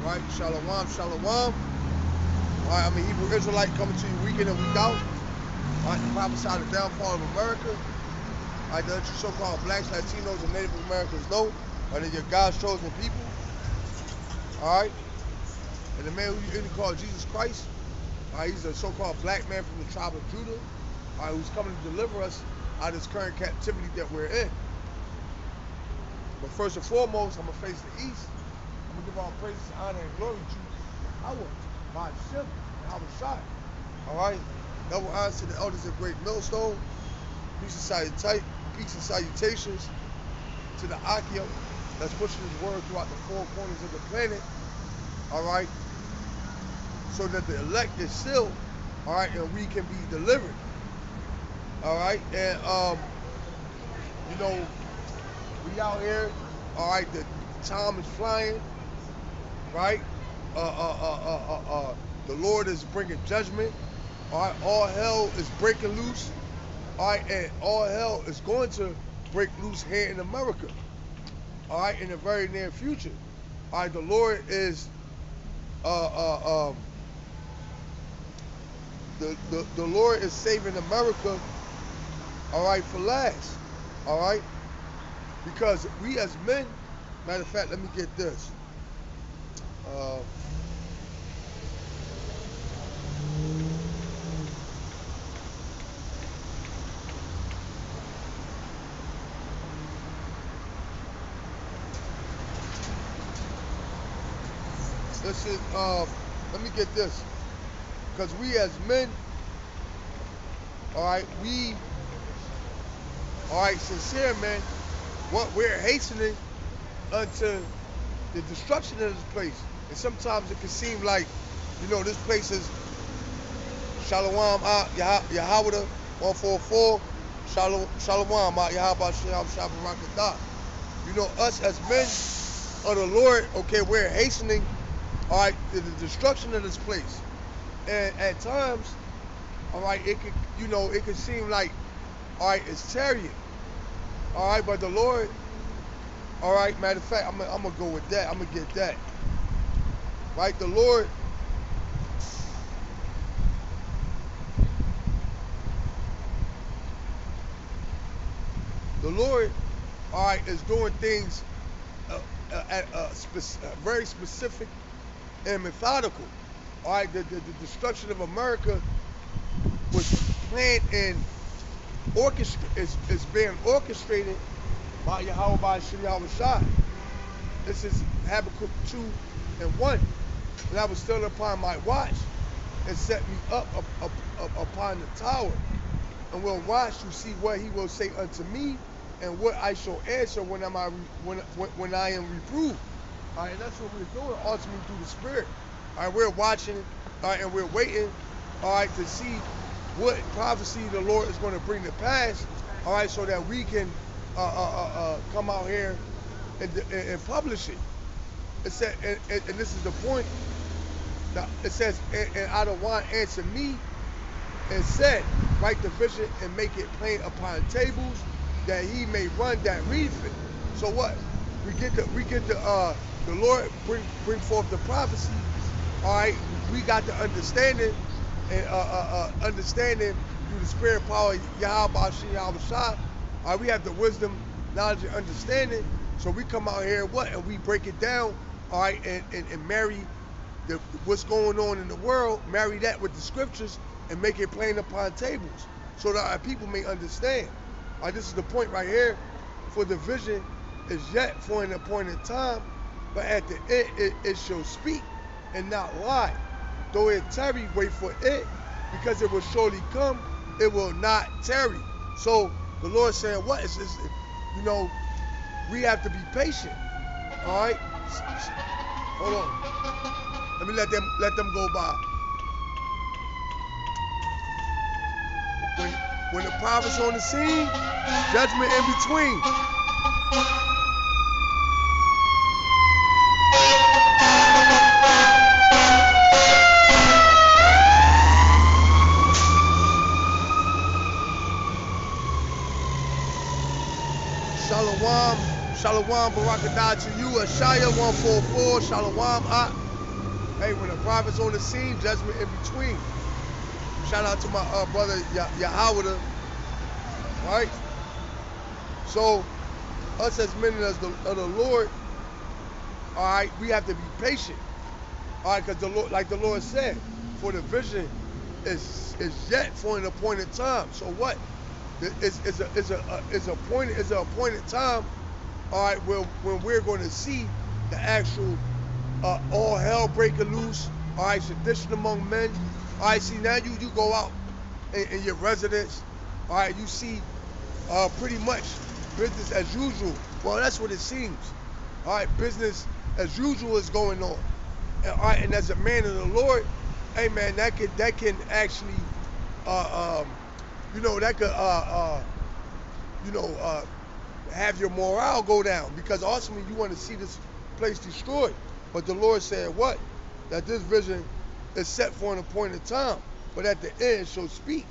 Right? Shalom, shalom. Alright, I'm a Hebrew Israelite coming to you week in and week out. Alright, to prophesy the downfall of America. Alright, to let you so-called blacks, Latinos, and Native Americans know that you're God's chosen people. Alright? And the man who you call Jesus Christ, he's a so-called black man from the tribe of Judah, who's coming to deliver us out of this current captivity that we're in. But first and foremost, I'm going to face the east. I'm going to give all praises, honor, and glory to our my Shem, and our Shai. Alright? Double honors to the elders of Great Millstone. Peace and salutations to the Akim that's pushing his word throughout the four corners of the planet. Alright? So that the elect is sealed. Alright? And we can be delivered. Alright? And, you know, we out here. Alright? The time is flying. Right? The Lord is bringing judgment. Alright? All hell is breaking loose. Alright? And all hell is going to break loose here in America. Alright? In the very near future. Alright? The Lord is the Lord is saving America, alright, for last. Alright? Because we as men, matter of fact, let me get this. Listen, let me get this. Because we as men, alright, sincere men, what we're hastening unto the destruction of this place. And sometimes it can seem like, you know, this place is Shalom Yahweh 144, Shalom Yahweh Shabbat. You know, us as men of the Lord, okay, we're hastening, alright, to the destruction of this place. And at times, alright, it could, you know, it could seem like, alright, it's tarrying. Alright, but the Lord, alright, matter of fact, I'm gonna go with that. I'm gonna get that. Right, the Lord, alright, is doing things at very specific and methodical. Alright, the destruction of America was planned and is being orchestrated by Yahweh by Yahweh Shai. This is Habakkuk 2:1. And I was still upon my watch and set me up upon the tower, and will watch to see what he will say unto me and what I shall answer when I am reproved. All right, and that's what we're doing ultimately through the Spirit. All right, we're watching, all right, and we're waiting, all right, to see what prophecy the Lord is going to bring to pass, all right, so that we can come out here and publish it. It said, and this is the point. Now, it says, and Adonai answered me and said, write the vision and make it plain upon tables, that he may run that readeth it. So what? We get the Lord bring forth the prophecy. All right, we got the understanding and understanding through the spirit power Yahweh Yahweh Shai. All right, we have the wisdom, knowledge, and understanding. So we come out here and we break it down. All right, and marry what's going on in the world, marry that with the scriptures and make it plain upon tables so that our people may understand. All right, this is the point right here. For the vision is yet for an appointed time, but at the end it shall speak and not lie. Though it tarry, wait for it, because it will surely come, it will not tarry. So the Lord saying, what is this? You know, we have to be patient. All right? Hold on. Let me let them go by. When the prophet's on the scene, judgment in between. Shalom, Barakadah to you, Ashaya 144, Shalom, Hey, when the prophet's on the scene, judgment in between. Shout out to my brother Yahawada, right? So, us as men of the Lord, all right, we have to be patient, all right, because the Lord, like the Lord said, for the vision is yet for an appointed time. So what? It's a appointed time, all right, when we're going to see the actual all hell breaking loose, all right, sedition among men. All right, see, now you go out in your residence, all right, you see pretty much business as usual. Well, that's what it seems. All right, business as usual is going on. And, all right, and as a man of the Lord, hey man, that can actually, you know, that could, have your morale go down, because ultimately you want to see this place destroyed. But the Lord said what? That this vision is set for an appointed time, but at the end it shall speak.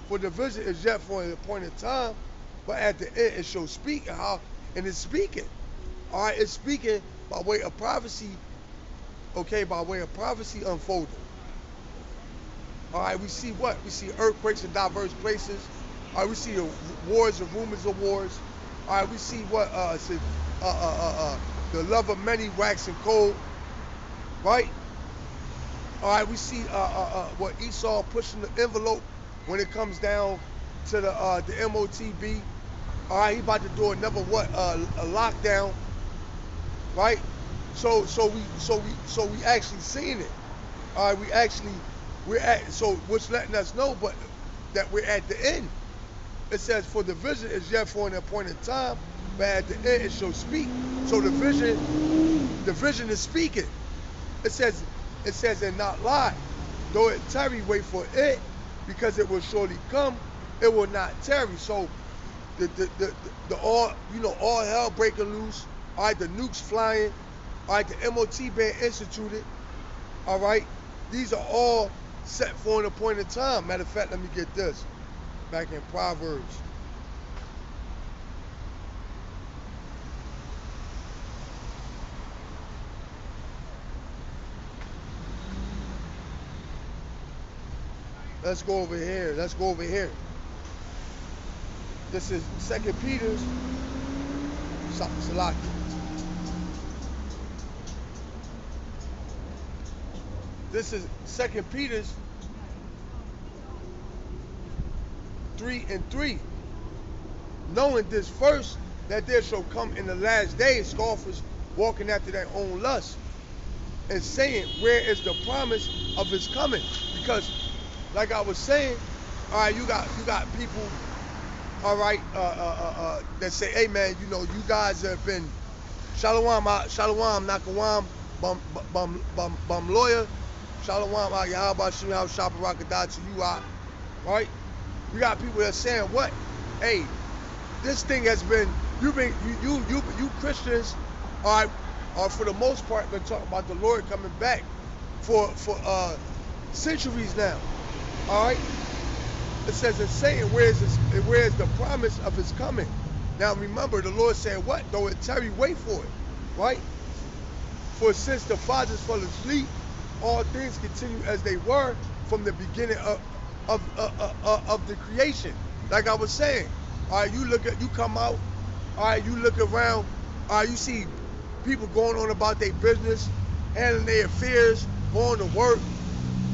For the vision is yet for an appointed time, but at the end it shall speak. And it's speaking. All right, it's speaking by way of prophecy, okay, by way of prophecy unfolding. All right, we see what? We see earthquakes in diverse places. All right, we see wars and rumors of wars. All right, we see what? The love of many waxing cold, right? All right, we see what Esau pushing the envelope when it comes down to the MOTB. All right, he about to do another what? A lockdown, right? So we actually seeing it. All right, so what's letting us know, but that we're at the end. It says, for the vision is yet for an appointed time, but at the end it shall speak. So the vision is speaking. It says, and not lie. Though it tarry, wait for it, because it will surely come. It will not tarry. So the all hell breaking loose. All right, the nukes flying. All right, the MOT being instituted. All right, these are all set for an appointed time. Matter of fact, let me get this back in Proverbs. Let's go over here. This is 2 Peter's Salaki. This is 2 Peter's 3:3. Knowing this first, that there shall come in the last days scoffers walking after their own lust, and saying, where is the promise of his coming? Because like I was saying, all right, you got people, all right, that say, hey man, you know, you guys have been shalom, nakawam, bum lawyer, shalom, Yahweh Shem Shabarakadah to you, right? We got people that saying what? Hey, this thing has been, you Christians, all right, are for the most part been talking about the Lord coming back for centuries now. All right, it says in saying, where is the promise of his coming? Now remember, the Lord said what? Though it tarry, wait for it, right? For since the fathers fell asleep, all things continue as they were from the beginning of the creation. Like I was saying, all right, you come out, all right, you look around, all right, you see people going on about their business, handling their affairs, going to work,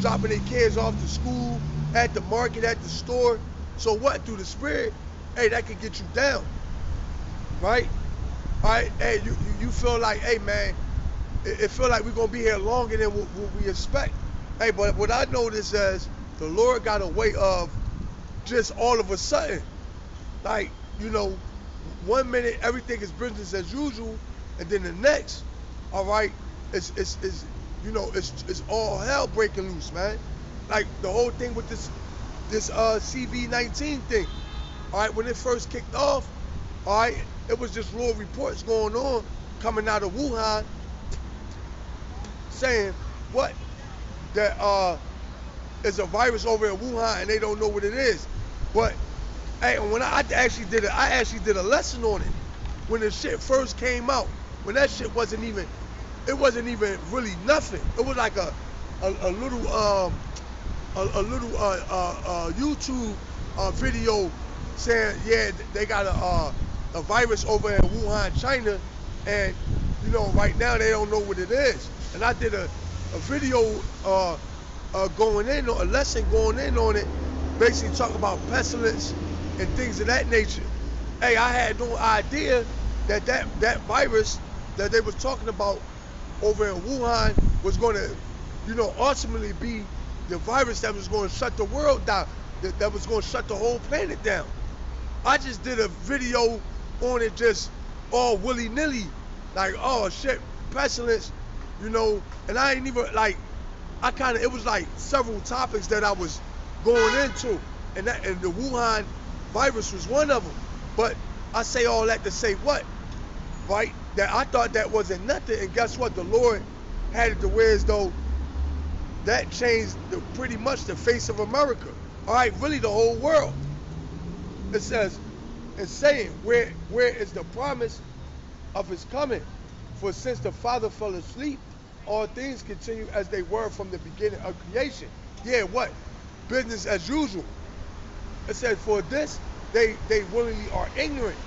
dropping their kids off to school, at the market, at the store. So what? Through the spirit, hey, that could get you down, right? All right, hey, you feel like, hey man, it feel like we're gonna be here longer than what we expect. Hey, but what I notice is the Lord got a way of just all of a sudden, like, you know, 1 minute everything is business as usual, and then the next, all right, it's all hell breaking loose, man. Like the whole thing with this CV-19 thing, all right, when it first kicked off, all right, it was just raw reports going on coming out of Wuhan saying what? That is a virus over in Wuhan and they don't know what it is. But hey, when I actually did a lesson on it when the shit first came out, when that shit wasn't even it wasn't even really nothing. It was like a little YouTube video saying, yeah, they got a virus over in Wuhan, China, and right now they don't know what it is. And I did a video going in on a lesson going in on it, basically talking about pestilence and things of that nature. Hey, I had no idea that virus that they was talking about over in Wuhan was going to, ultimately be the virus that was going to shut the world down, that was going to shut the whole planet down. I just did a video on it just all willy-nilly, like, oh shit, pestilence, and I ain't even, like, it was like several topics that I was going into, and the Wuhan virus was one of them. But I say all that to say what? Right? That I thought that wasn't nothing, and guess what? The Lord had it to where as though that changed pretty much the face of America. All right, really the whole world. It says, it's saying, where is the promise of his coming? For since the Father fell asleep, all things continue as they were from the beginning of creation. Yeah, what? Business as usual. It says, for this, they willingly are ignorant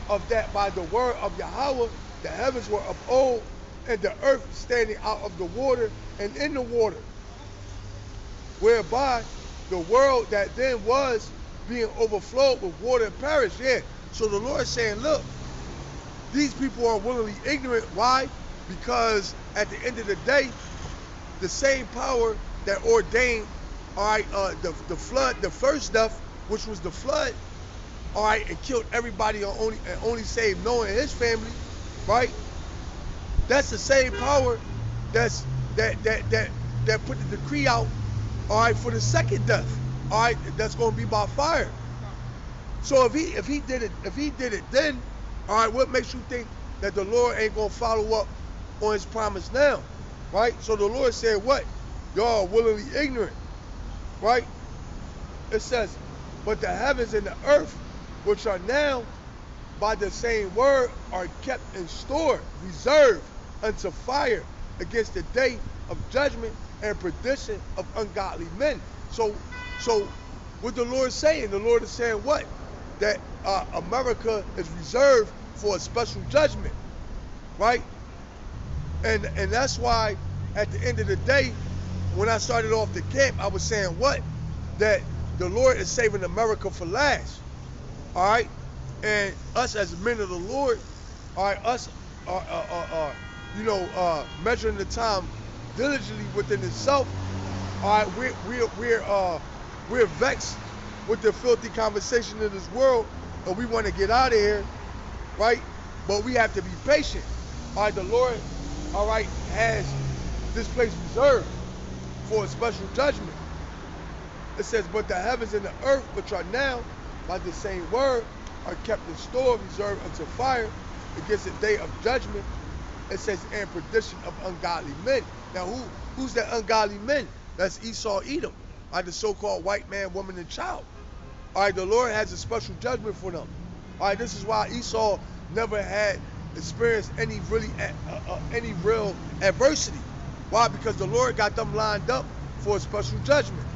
of that by the word of Yahweh, the heavens were of old, and the earth standing out of the water and in the water, whereby the world that then was being overflowed with water perished. Yeah. So the Lord is saying, look, these people are willingly ignorant. Why? Because at the end of the day, the same power that ordained, all right, the flood, the first death, which was the flood, all right, and killed everybody and only saved Noah and his family, right? That's the same power that put the decree out, all right, for the second death, all right, that's going to be by fire. So if he did it then, all right, what makes you think that the Lord ain't going to follow up on his promise now, right? So the Lord said what? Y'all are willingly ignorant, right? It says, but the heavens and the earth, which are now by the same word, are kept in store, reserved unto fire against the day of judgment and perdition of ungodly men. So what the Lord is saying? The Lord is saying what? That America is reserved for a special judgment, right? And that's why at the end of the day, when I started off the camp, I was saying what? That the Lord is saving America for last, all right? And us as men of the Lord, all right, us are measuring the time diligently within itself, all right, we're vexed with the filthy conversation in this world, and we want to get out of here, right? But we have to be patient. All right, the Lord, all right, has this place reserved for a special judgment. It says, but the heavens and the earth, which are now by the same word, are kept in store, reserved unto fire against the day of judgment. It says, and perdition of ungodly men. Now, who's that ungodly men? That's Esau, Edom, all right, the so-called white man, woman, and child. All right, the Lord has a special judgment for them. All right, this is why Esau never had experienced any real adversity. Why? Because the Lord got them lined up for a special judgment,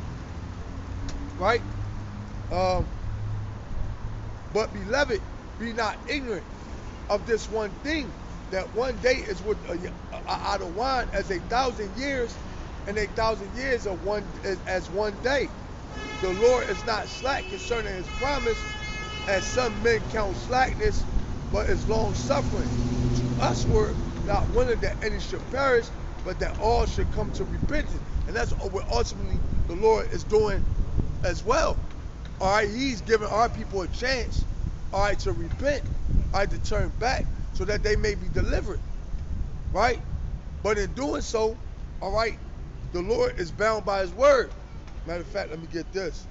right? But beloved, be not ignorant of this one thing, that one day is with out of wine as 1,000 years, and 1,000 years as one day. The Lord is not slack concerning his promise, as some men count slackness, but is long suffering. To us were not willing that any should perish, but that all should come to repentance. And that's what ultimately the Lord is doing as well. All right, he's giving our people a chance, all right, to repent, all right, to turn back so that they may be delivered, right? But in doing so, all right, the Lord is bound by his word. Matter of fact, let me get this.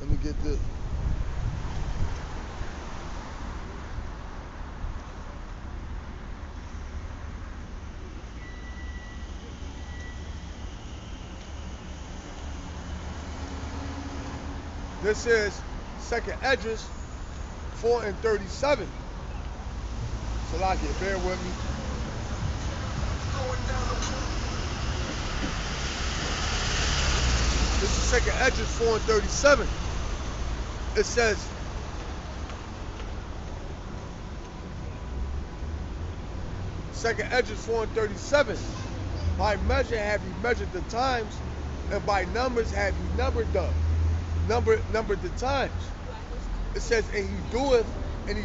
Let me get this. This is 2nd Esdras 4 and 37. Salakia, bear with me. This is 2nd Esdras 4 and 37. It says, Second Esdras 4 and 37. By measure have ye measured the times, and by numbers have ye numbered the times. It says, and he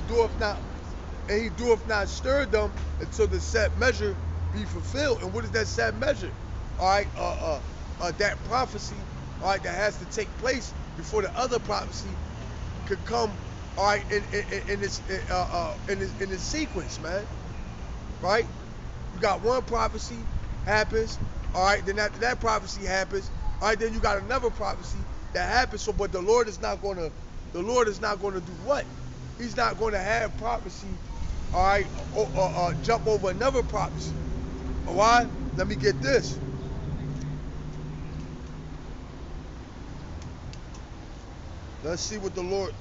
doeth not stir them until the set measure be fulfilled. And what is that set measure? All right, that prophecy, all right, that has to take place before the other prophecy could come, all right, in this sequence, man. Right? You got one prophecy happens, all right, then after that prophecy happens, all right, then you got another prophecy that happens. So, but the Lord is not gonna do what? He's not gonna have prophecy, all right, jump over another prophecy. Why? Let me get this. Let's see what the Lord.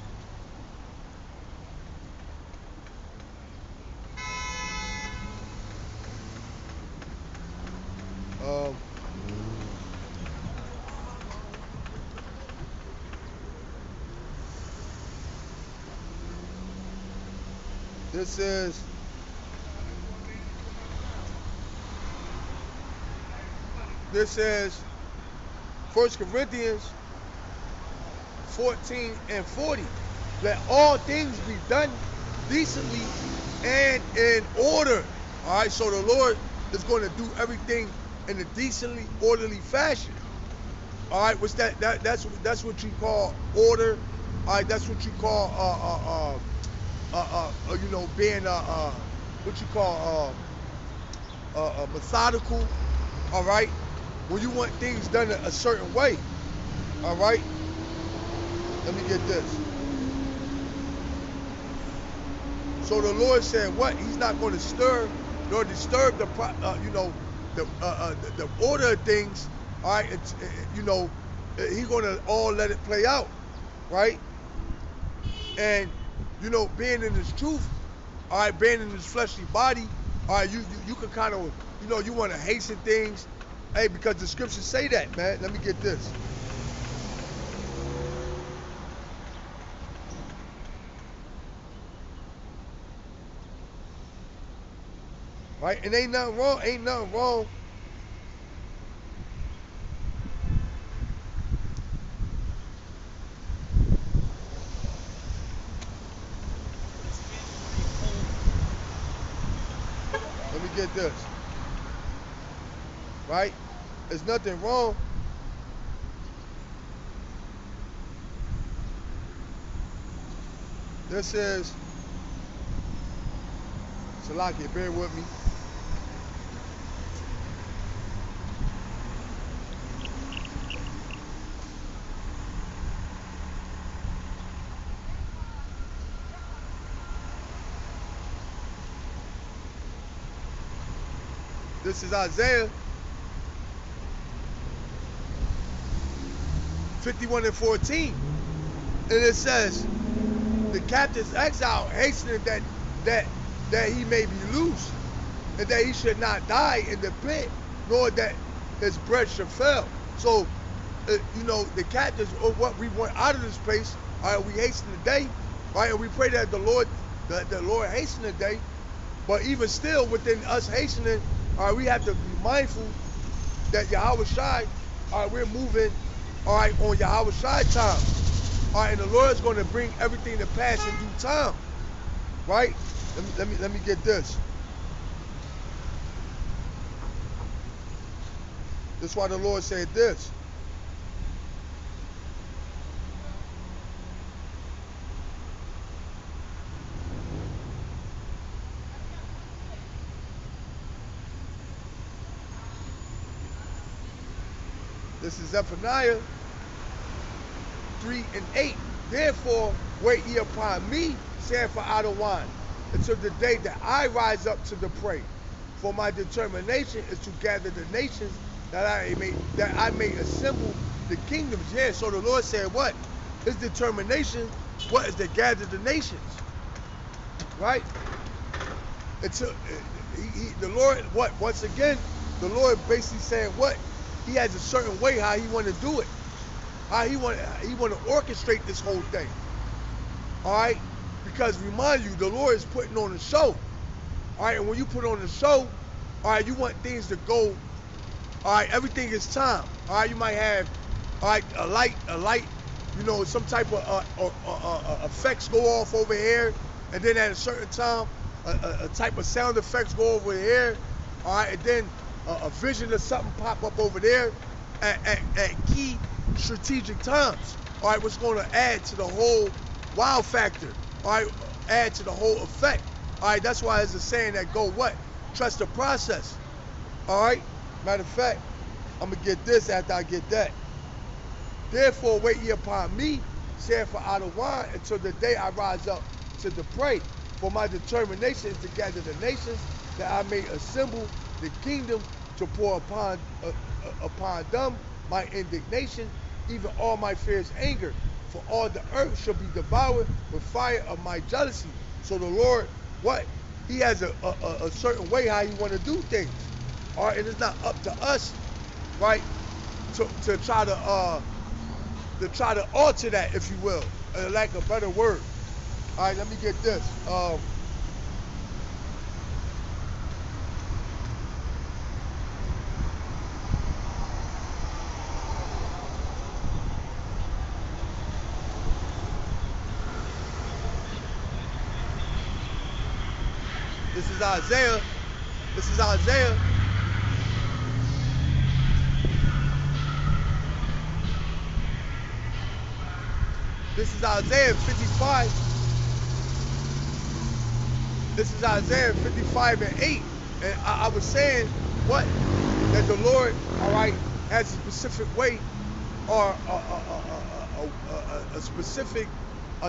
This is 1 Corinthians 14 and 40. Let all things be done decently and in order. All right, so the Lord is going to do everything in a decently, orderly fashion. All right, what's that? That's what you call order. All right, that's what you call being what you call methodical. All right, when you want things done a certain way. All right, let me get this. So the Lord said, what? He's not going to stir nor disturb the order of things. All right, He's going to all let it play out, right? And being in His truth, all right, being in His fleshly body, all right, you can kind of, you want to hasten things, hey, because the scriptures say that, man. Let me get this. Right, and ain't nothing wrong. Let me get this. Right? There's nothing wrong. This is Salakia, bear with me. This is Isaiah 51 and 14. And it says, the captive's exile hastening that he may be loose, and that he should not die in the pit, nor that his bread should fail. So, the captives, or what we want out of this place, all right, we hasten the day, right, and we pray that the Lord hasten the day. But even still, within us hastening, all right, we have to be mindful that Yahweh Shai, all right, we're moving, all right, on Yahweh Shai time. All right, and the Lord is going to bring everything to pass in due time, right? Let me get this. This is why the Lord said this. This is Zephaniah 3 and 8. Therefore, wait ye upon me, saith Adonai, until the day that I rise up to the prey. For my determination is to gather the nations, that I may assemble the kingdoms. Yeah, so the Lord said what? His determination, what is to gather the nations, right? Until the Lord, what? Once again, the Lord basically saying what? He has a certain way how he want to do it, how he want to orchestrate this whole thing. All right, because remind you, the Lord is putting on a show. All right, and when you put on a show, all right, you want things to go. All right, everything is time. All right, you might have, all right, a light, you know, some type of effects go off over here, and then at a certain time, a type of sound effects go over here. All right, and then a vision of something pop up over there at key strategic times. All right, what's going to add to the whole wow factor. All right, add to the whole effect. All right, that's why there's a saying that go what? Trust the process. All right. Matter of fact, I'm going to get this after I get that. Therefore, wait ye upon me, saith for out of wine, until the day I rise up to the prey. For my determination is to gather the nations, that I may assemble the kingdom to pour upon them my indignation, even all my fierce anger. For all the earth shall be devoured with fire of my jealousy. So the Lord, what? He has a certain way how he want to do things. All right, and it's not up to us, right, to try to alter that, if you will, like a better word. All right, let me get this. This is Isaiah. This is Isaiah. This is Isaiah 55. This is Isaiah 55 and 8. And I was saying what? That the Lord, all right, has a specific way or a specific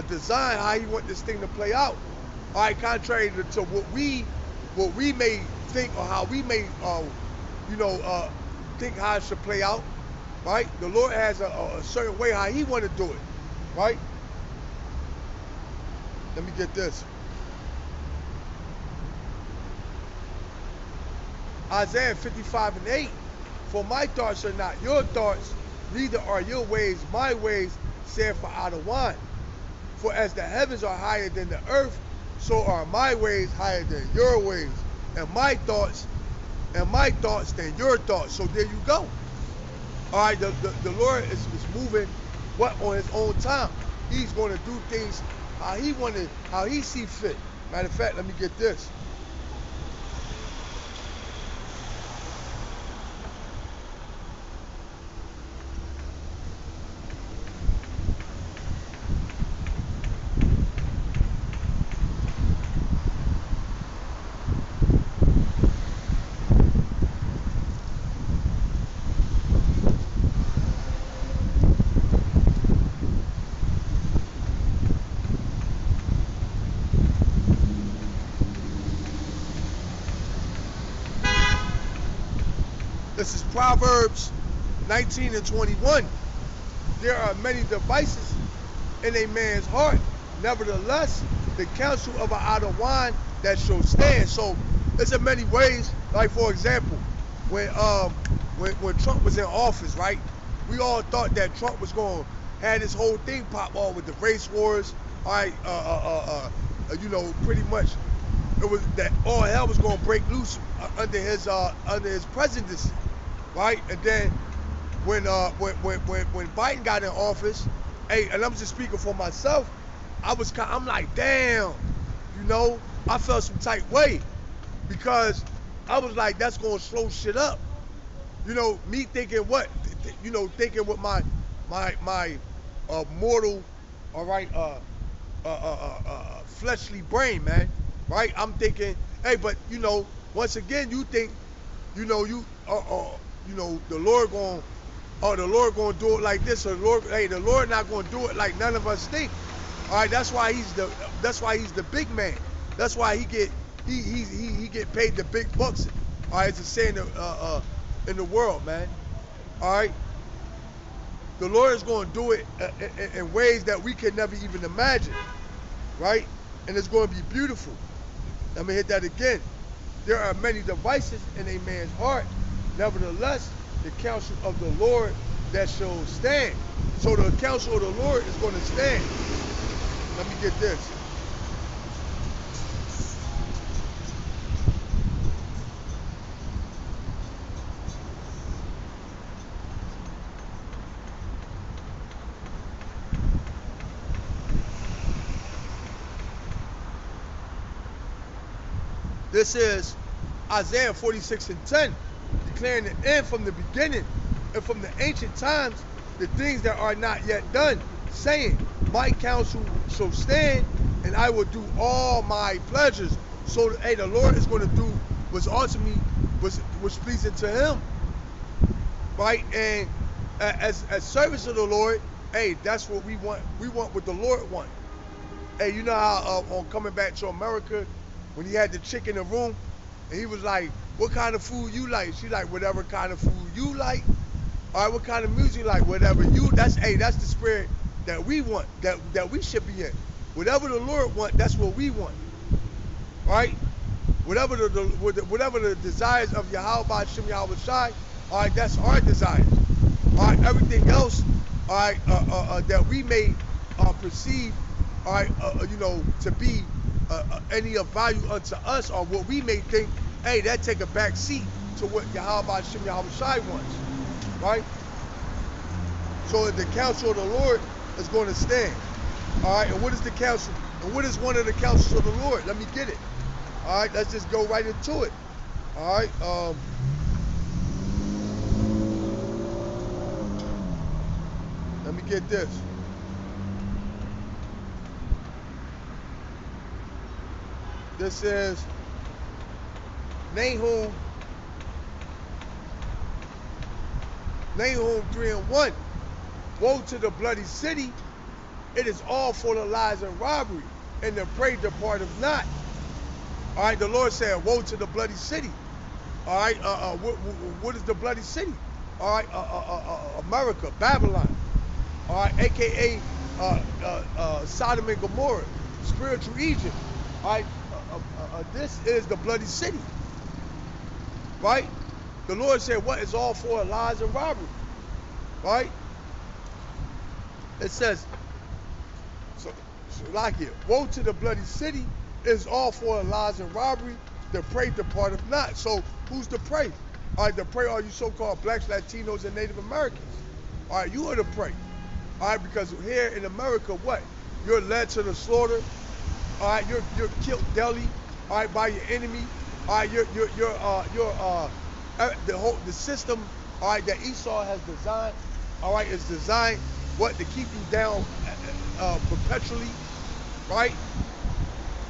design how he want this thing to play out. All right, contrary to what we may think or how we may, think how it should play out, right? The Lord has a certain way how he want to do it, right? Let me get this. Isaiah 55 and 8. For my thoughts are not your thoughts, neither are your ways my ways, saith for out of wine. For as the heavens are higher than the earth, so are my ways higher than your ways, and my thoughts than your thoughts. So there you go. All right, the Lord is moving what on his own time. He's going to do things how he see fit. Matter of fact, let me get this. This is Proverbs 19 and 21. There are many devices in a man's heart. Nevertheless, the counsel of an idle wine that shall stand. So there's in many ways. Like for example, when Trump was in office, right? We all thought that Trump was going to have this whole thing pop off with the race wars. All right, pretty much it was that all hell was going to break loose under his presidency. Right, and then when Biden got in office, hey, and I'm just speaking for myself, I'm like, damn, I felt some tight way because I was like, that's gonna slow shit up. Me thinking what, thinking with my mortal, all right, fleshly brain, man, right? I'm thinking, hey, but once again, you think, the Lord going to do it like this, or the Lord not going to do it like none of us think. All right, that's why he's the big man. That's why he get paid the big bucks. All right, it's a saying in the world, man. All right, the Lord is going to do it in ways that we can never even imagine, right? And it's going to be beautiful. Let me hit that again. There are many devices in a man's heart. Nevertheless, the counsel of the Lord that shall stand. So the counsel of the Lord is going to stand. Let me get this. This is Isaiah 46:10, declaring the end from the beginning and from the ancient times, the things that are not yet done, saying, my counsel shall stand, and I will do all my pleasures. So, hey, the Lord is going to do what's ultimately was pleasing to him, right? And as service of the Lord, hey, that's what we want. We want what the Lord wants. Hey, you know how on Coming Back to America, when he had the chick in the room, and he was like, what kind of food you like? She like, whatever kind of food you like. All right, what kind of music you like? Whatever you, that's the spirit that we want, that we should be in. Whatever the Lord wants, that's what we want. All right? Whatever the desires of Yahweh Shem Yahweh Shai, all right, that's our desires. All right, everything else, all right, that we may perceive, all right, to be any of value unto us, or what we may think, hey, that take a back seat to what Yahweh Shem Yahweh Shai wants, right? So the counsel of the Lord is going to stand. All right, and what is the counsel? And what is one of the counsels of the Lord? Let me get it. All right, let's just go right into it. All right. Let me get this. This is Nahum 3:1. Woe to the bloody city. It is all full of lies and robbery, and the prey departeth not. All right, the Lord said, woe to the bloody city. All right, what is the bloody city? All right, America, Babylon. All right, AKA Sodom and Gomorrah, spiritual Egypt. All right, this is the bloody city. Right? The Lord said, what is all for lies and robbery? Right? It says, so like here, woe to the bloody city, is all for lies and robbery, the prey departeth not. So who's the prey? All right, the prey are you so-called blacks, Latinos, and Native Americans. All right, you are the prey. All right, because here in America, what? You're led to the slaughter. All right, you're killed daily. All right, by your enemy. All right, the system. All right, that Esau has designed. All right, is designed what to keep you down perpetually, right?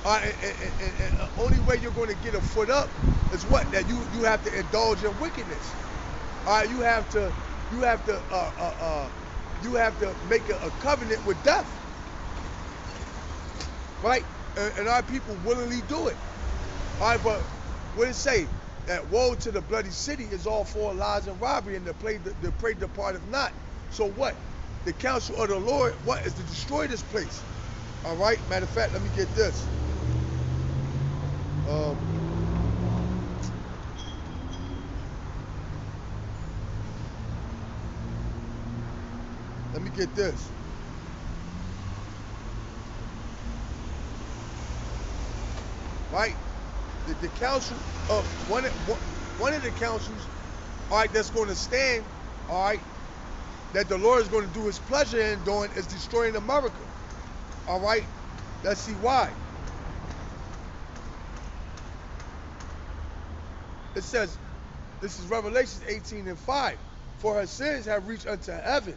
And the only way you're going to get a foot up is what? That you have to indulge in wickedness. All right, you have to make a covenant with death, right? And our people willingly do it. All right, but what it say? That woe to the bloody city is all for lies and robbery, and the prey departeth not. So what? The counsel of the Lord, what, is to destroy this place. All right. Matter of fact, let me get this. Let me get this. Right? The counsel of one of the counsels, all right, that's going to stand, all right, that the Lord is going to do his pleasure in doing is destroying America. All right? Let's see why. It says, this is Revelation 18:5. For her sins have reached unto heaven,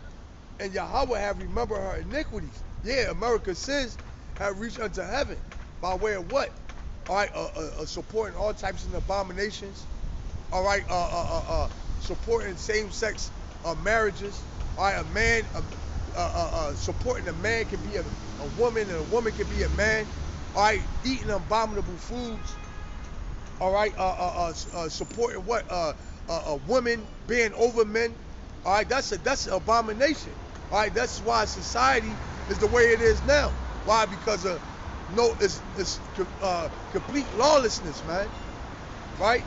and Yahweh have remembered her iniquities. Yeah, America's sins have reached unto heaven. By way of what? All right, supporting all types of abominations. All right, supporting same-sex marriages. All right, a man, supporting a man can be a woman, and a woman can be a man. All right, eating abominable foods. All right, supporting what? A woman being over men. All right, that's an abomination. All right, that's why society is the way it is now. Why? Because of it's complete lawlessness, man. Right?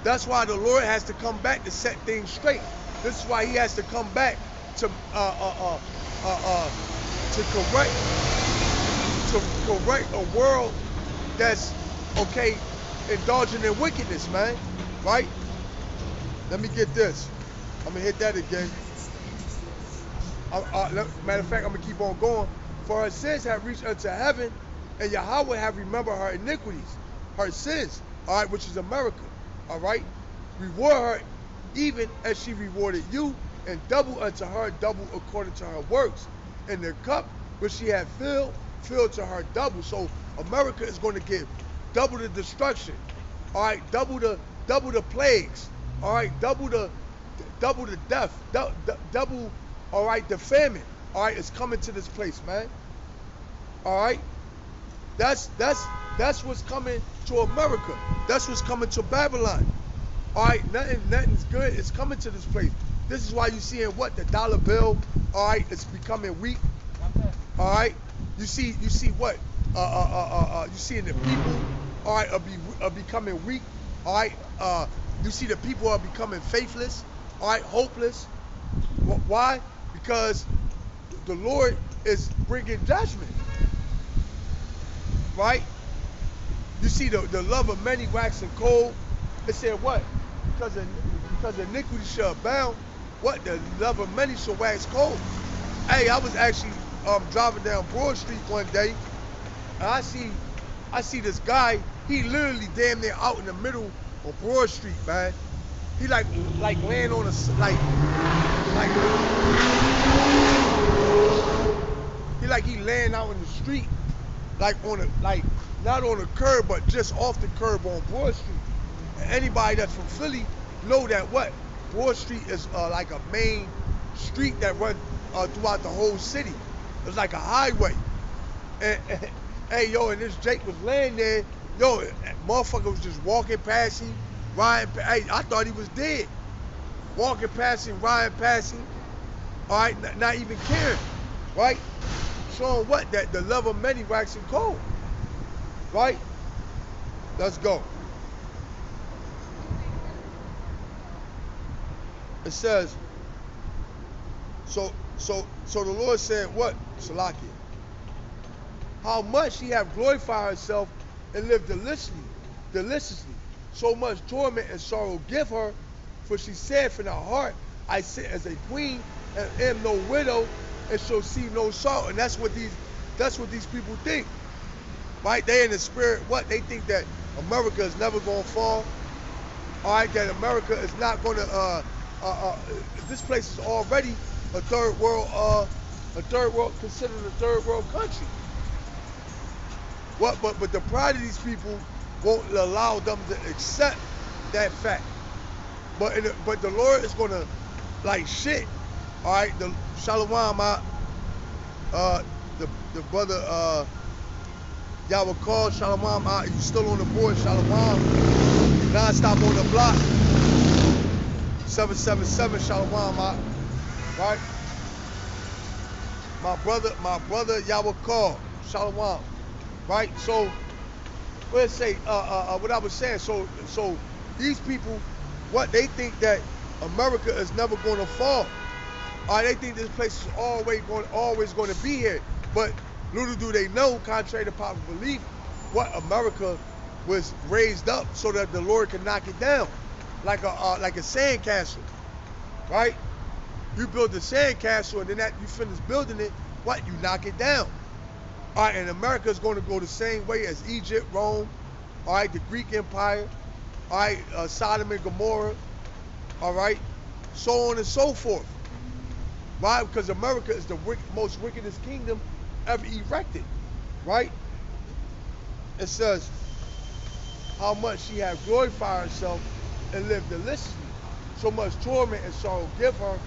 That's why the Lord has to come back to set things straight. This is why He has to come back to correct a world that's okay indulging in wickedness, man. Right? Let me get this. I'm gonna hit that again. Matter of fact, I'm gonna keep on going. For her sins have reached unto heaven, and Yahweh have remembered her iniquities, her sins. All right, which is America. All right, reward her even as she rewarded you, and double unto her double according to her works. And the cup which she had filled to her double. So America is going to get double the destruction. All right, double the plagues. All right, double the death. Double. All right, the famine. All right, it's coming to this place, man. All right, that's what's coming to America. That's what's coming to Babylon. All right, nothing's good. It's coming to this place. This is why you seeing what the dollar bill. All right, it's becoming weak. All right, you see what you seeing the people. All right, are becoming weak. All right, you see the people are becoming faithless. All right, hopeless. Why? Because the Lord is bringing judgment. Right? You see the love of many waxing cold. It said what? Because iniquity shall abound. What? The love of many shall wax cold. Hey, I was actually driving down Broad Street one day, and I see this guy. He literally damn near out in the middle of Broad Street, man. He like laying on a he laying out in the street, like not on the curb, but just off the curb on Broad Street. And anybody that's from Philly know that what Broad Street is like a main street that runs throughout the whole city. It's like a highway. And hey, yo, and this Jake was laying there. Yo, motherfucker was just walking past him, riding. Hey, I thought he was dead. Walking past him, riding past him. All right, not even caring. Right? Showing what? That the love of many waxing cold. Right? Let's go. It says, so the Lord said what? Salakia. How much she have glorified herself and lived deliciously. So much torment and sorrow give her, for she said from her heart, I sit as a queen and am no widow, and shall see no sorrow. And that's what these people think. Right? They in the spirit, what? They think that America is never gonna fall. All right, that America is not gonna this place is already a third world considered a third world country. What? But the pride of these people won't allow them to accept that fact. But the Lord is gonna like shit. All right, the Shalom, the brother Yahweh call Shalom. You still on the board, Shalom? Non-stop on the block. 777 Shalom, right? My brother Yahweh call Shalom, right? So let's say what I was saying. So these people, what they think that America is never going to fall. They think this place is always going to be here. But little do they know, contrary to popular belief, what America was raised up so that the Lord can knock it down, like a sand castle, right? You build a sand castle and then that you finish building it, what? You knock it down. All right, and America is going to go the same way as Egypt, Rome, all right, the Greek Empire, all right, Sodom and Gomorrah, all right, so on and so forth. Why? Because America is the most wickedest kingdom ever erected, right? It says, how much she had glorified herself and lived deliciously. So much torment and sorrow give her,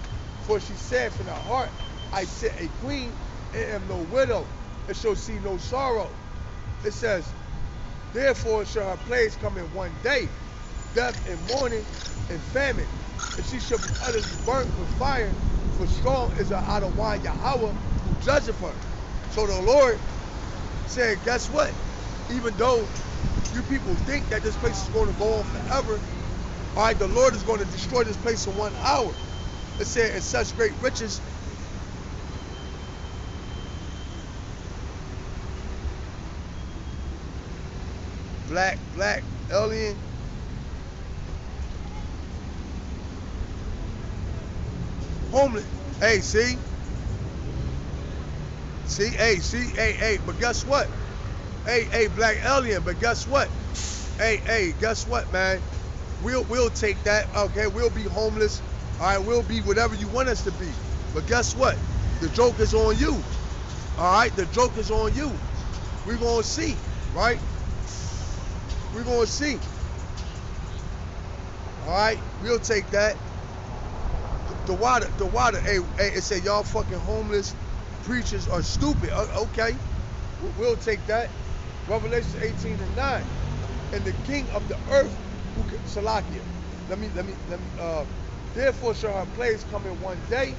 for she said from her heart, I sit a queen and am no widow, and shall see no sorrow. It says, therefore shall her plagues come in one day, death and mourning and famine, and she shall be utterly burnt with fire, for strong is an Adawan Yahweh who judgeth her. So the Lord said, guess what? Even though you people think that this place is going to go on forever, all right, the Lord is going to destroy this place in 1 hour. It said, in such great riches. Black alien. Homeless. Hey, see? Hey, but guess what? Hey, black alien, but guess what? Hey, guess what, man? We'll take that, okay? We'll be homeless, all right? We'll be whatever you want us to be. But guess what? The joke is on you, all right? The joke is on you. We're gonna see, right? We're gonna see. All right, we'll take that. The water. Hey, it said y'all fucking homeless preachers are stupid. Okay, we'll take that. Revelation 18:9. And the king of the earth, Salakia. Let me. Therefore shall her plagues come in one day,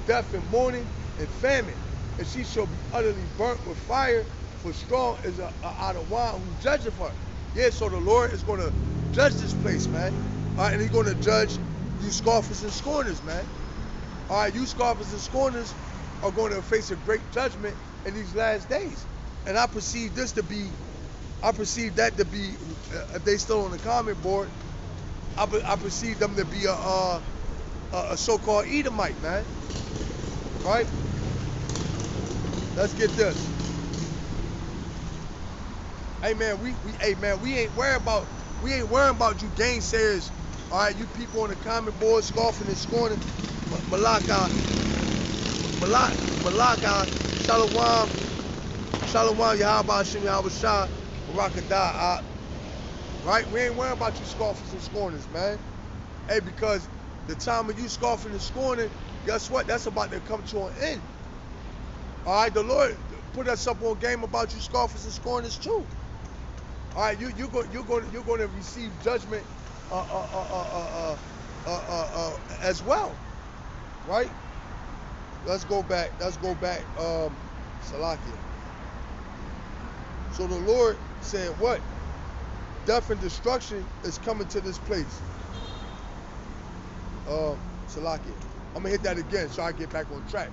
death and mourning and famine, and she shall be utterly burnt with fire. For strong is a Adawan who judgeth her. Yeah, so the Lord is going to judge this place, man. All right, and he's going to judge you scoffers and scorners, man. All right, you scoffers and scorners are going to face a great judgment in these last days. And I perceive that to be, if they still on the comment board, I perceive them to be a so-called Edomite, man. Right? Let's get this. Hey man, we ain't worried about you gainsayers. All right, you people on the comment board scoffing and scorning. Malaka, Shalom, Yahweh Hashem, Yahweh Shah, Barakadah. Right, we ain't worried about you scoffers and scorners, man. Hey, because the time of you scoffing and scorning, guess what? That's about to come to an end. All right, the Lord put us up on game about you scoffers and scorners too. All right, you're going to receive judgment as well, right? Let's go back. Salakia. So the Lord said, what? Death and destruction is coming to this place. Salakia. I'm gonna hit that again so I get back on track.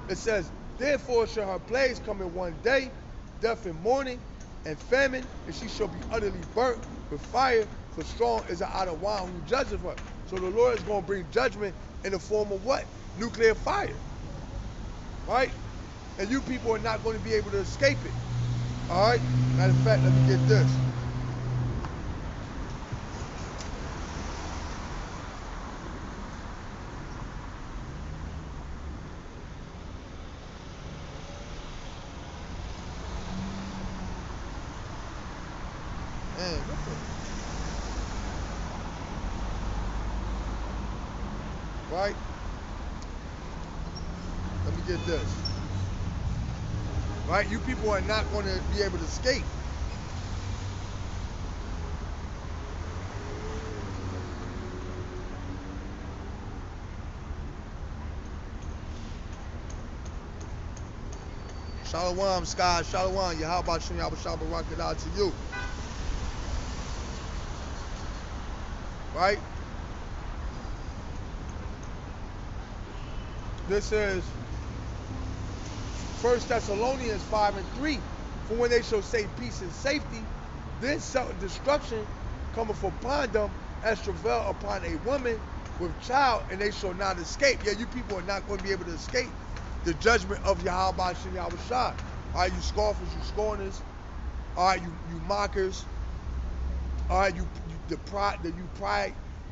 It says, therefore shall her plagues come in one day, death and mourning and famine, and she shall be utterly burnt with fire, for strong is an Adawan who judgeth her. So the Lord is going to bring judgment in the form of what? Nuclear fire. Right? And you people are not going to be able to escape it. All right? Matter of fact, let me get this. Man, what the? Right? Let me get this. Right? You people are not going to be able to escape. Shalom, Sky. Shalom. Yahweh Shem Yahweh Shabbat Rakadah to you. Right? This is 1 Thessalonians 5:3. For when they shall say peace and safety, then self-destruction cometh upon them as travail upon a woman with child, and they shall not escape. Yeah, you people are not going to be able to escape the judgment of Yahweh Hashem Yahweh Shah. All right, you scoffers, you scorners. All right, you mockers. All right, you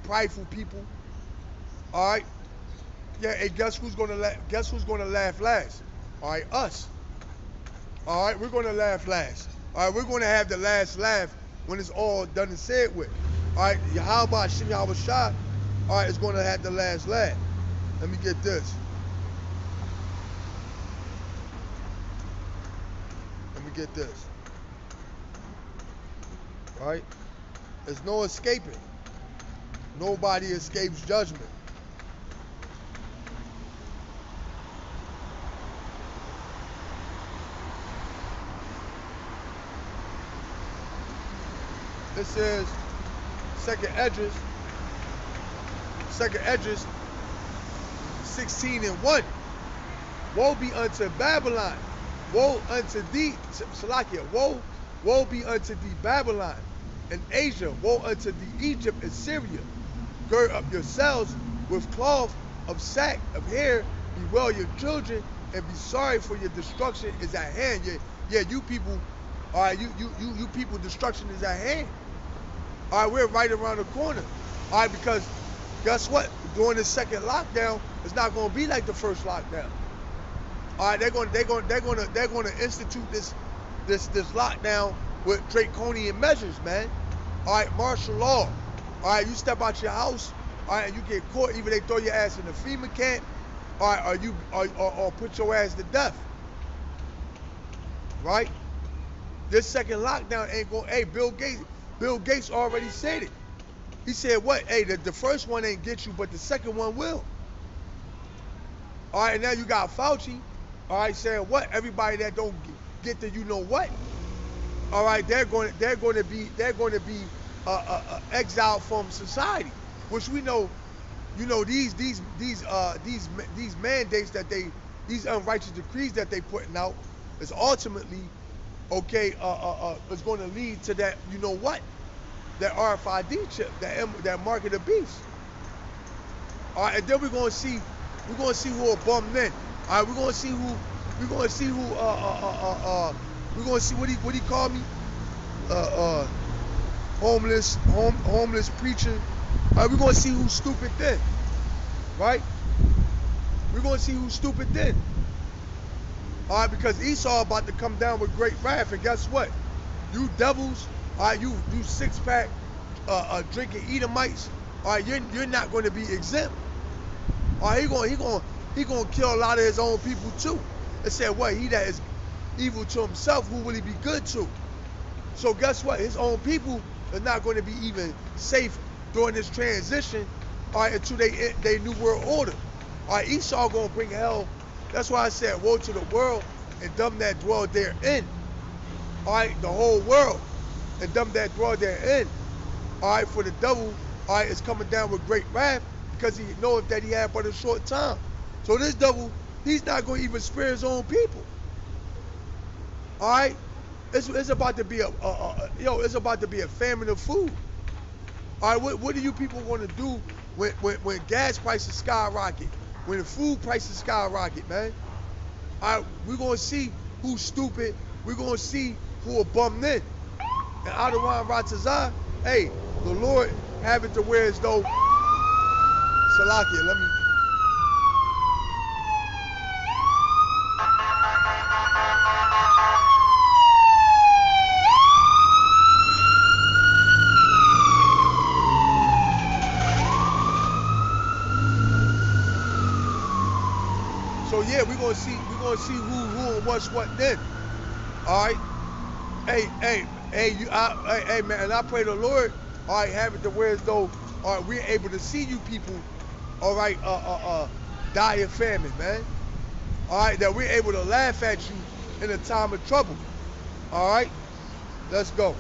prideful people. All right. Yeah, and guess who's gonna laugh last? All right, us. All right, we're gonna laugh last. All right, we're gonna have the last laugh when it's all done and said with. All right, Yahweh Hashem Yahweh Shah, all right, is gonna have the last laugh. Let me get this. All right, there's no escaping. Nobody escapes judgment. It says, second Esdras, 16:1. Woe be unto Babylon. Woe unto thee, Salakia. Woe be unto thee, Babylon, and Asia. Woe unto thee, Egypt and Syria. Gird up yourselves with cloth of sack of hair. Bewail your children and be sorry, for your destruction is at hand. Yeah, you people, all right, you people, destruction is at hand. All right, we're right around the corner. All right, because guess what? During the second lockdown, it's not going to be like the first lockdown. All right, they're going to institute this lockdown with draconian measures, man. All right, martial law. All right, you step out your house, all right, and you get caught. Either they throw your ass in the FEMA camp, all right, or put your ass to death. Right? This second lockdown ain't going. Hey, Bill Gates already said it. He said what? Hey, the first one ain't get you, but the second one will. All right, now you got Fauci. All right, saying what? Everybody that don't get the you know what. All right, they're going to be exiled from society, which we know. You know, these mandates that these unrighteous decrees that they putting out is ultimately, okay, is going to lead to that, you know what, that RFID chip, that mark of the beast. All right, and then we're going to see who will bum then. All right, we're going to see what he called me, homeless preacher. All right, we're going to see who's stupid then, right? We're going to see who's stupid then. All right, because Esau about to come down with great wrath, and guess what? You devils, all right, you six-pack drinking Edomites, all right, you're not going to be exempt. All right, he going to kill a lot of his own people too. It said what? He that is evil to himself, who will he be good to? So guess what? His own people are not going to be even safe during this transition, all right, until they new world order. All right, Esau gonna bring hell. That's why I said, woe to the world and them that dwell therein. All right, the whole world and them that dwell therein. All right, for the devil, all right, is coming down with great wrath because he knoweth that he had but a short time. So this devil, he's not gonna even spare his own people. All right, it's about to be it's about to be a famine of food. All right, what do you people want to do when gas prices skyrocket, when the food prices skyrocket, man? All right, we're going to see who's stupid. We're going to see who will bum in. And Adawan Ratazah, hey, the Lord have it to where as though, Salakia, let me. So yeah, we're gonna see who and what's what then. All right. Hey, man, and I pray the Lord, all right, have it to where as though, all right, we're able to see you people, all right, die of famine, man. All right, that we're able to laugh at you in a time of trouble. All right, let's go.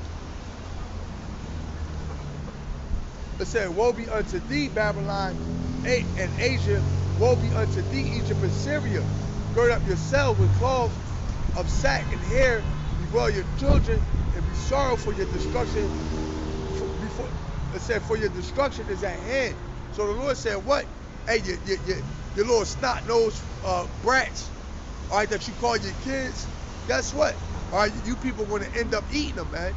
It said, woe be unto thee, Babylon, and Asia. Woe be unto thee, Egypt and Syria. Gird up yourselves with cloth of sack and hair. Bewail your children and be sorrow for your destruction. It said, for your destruction is at hand. So the Lord said, what? Hey, your little snot-nosed brats, all right, that you call your kids, guess what? All right, you people are going to end up eating them, man.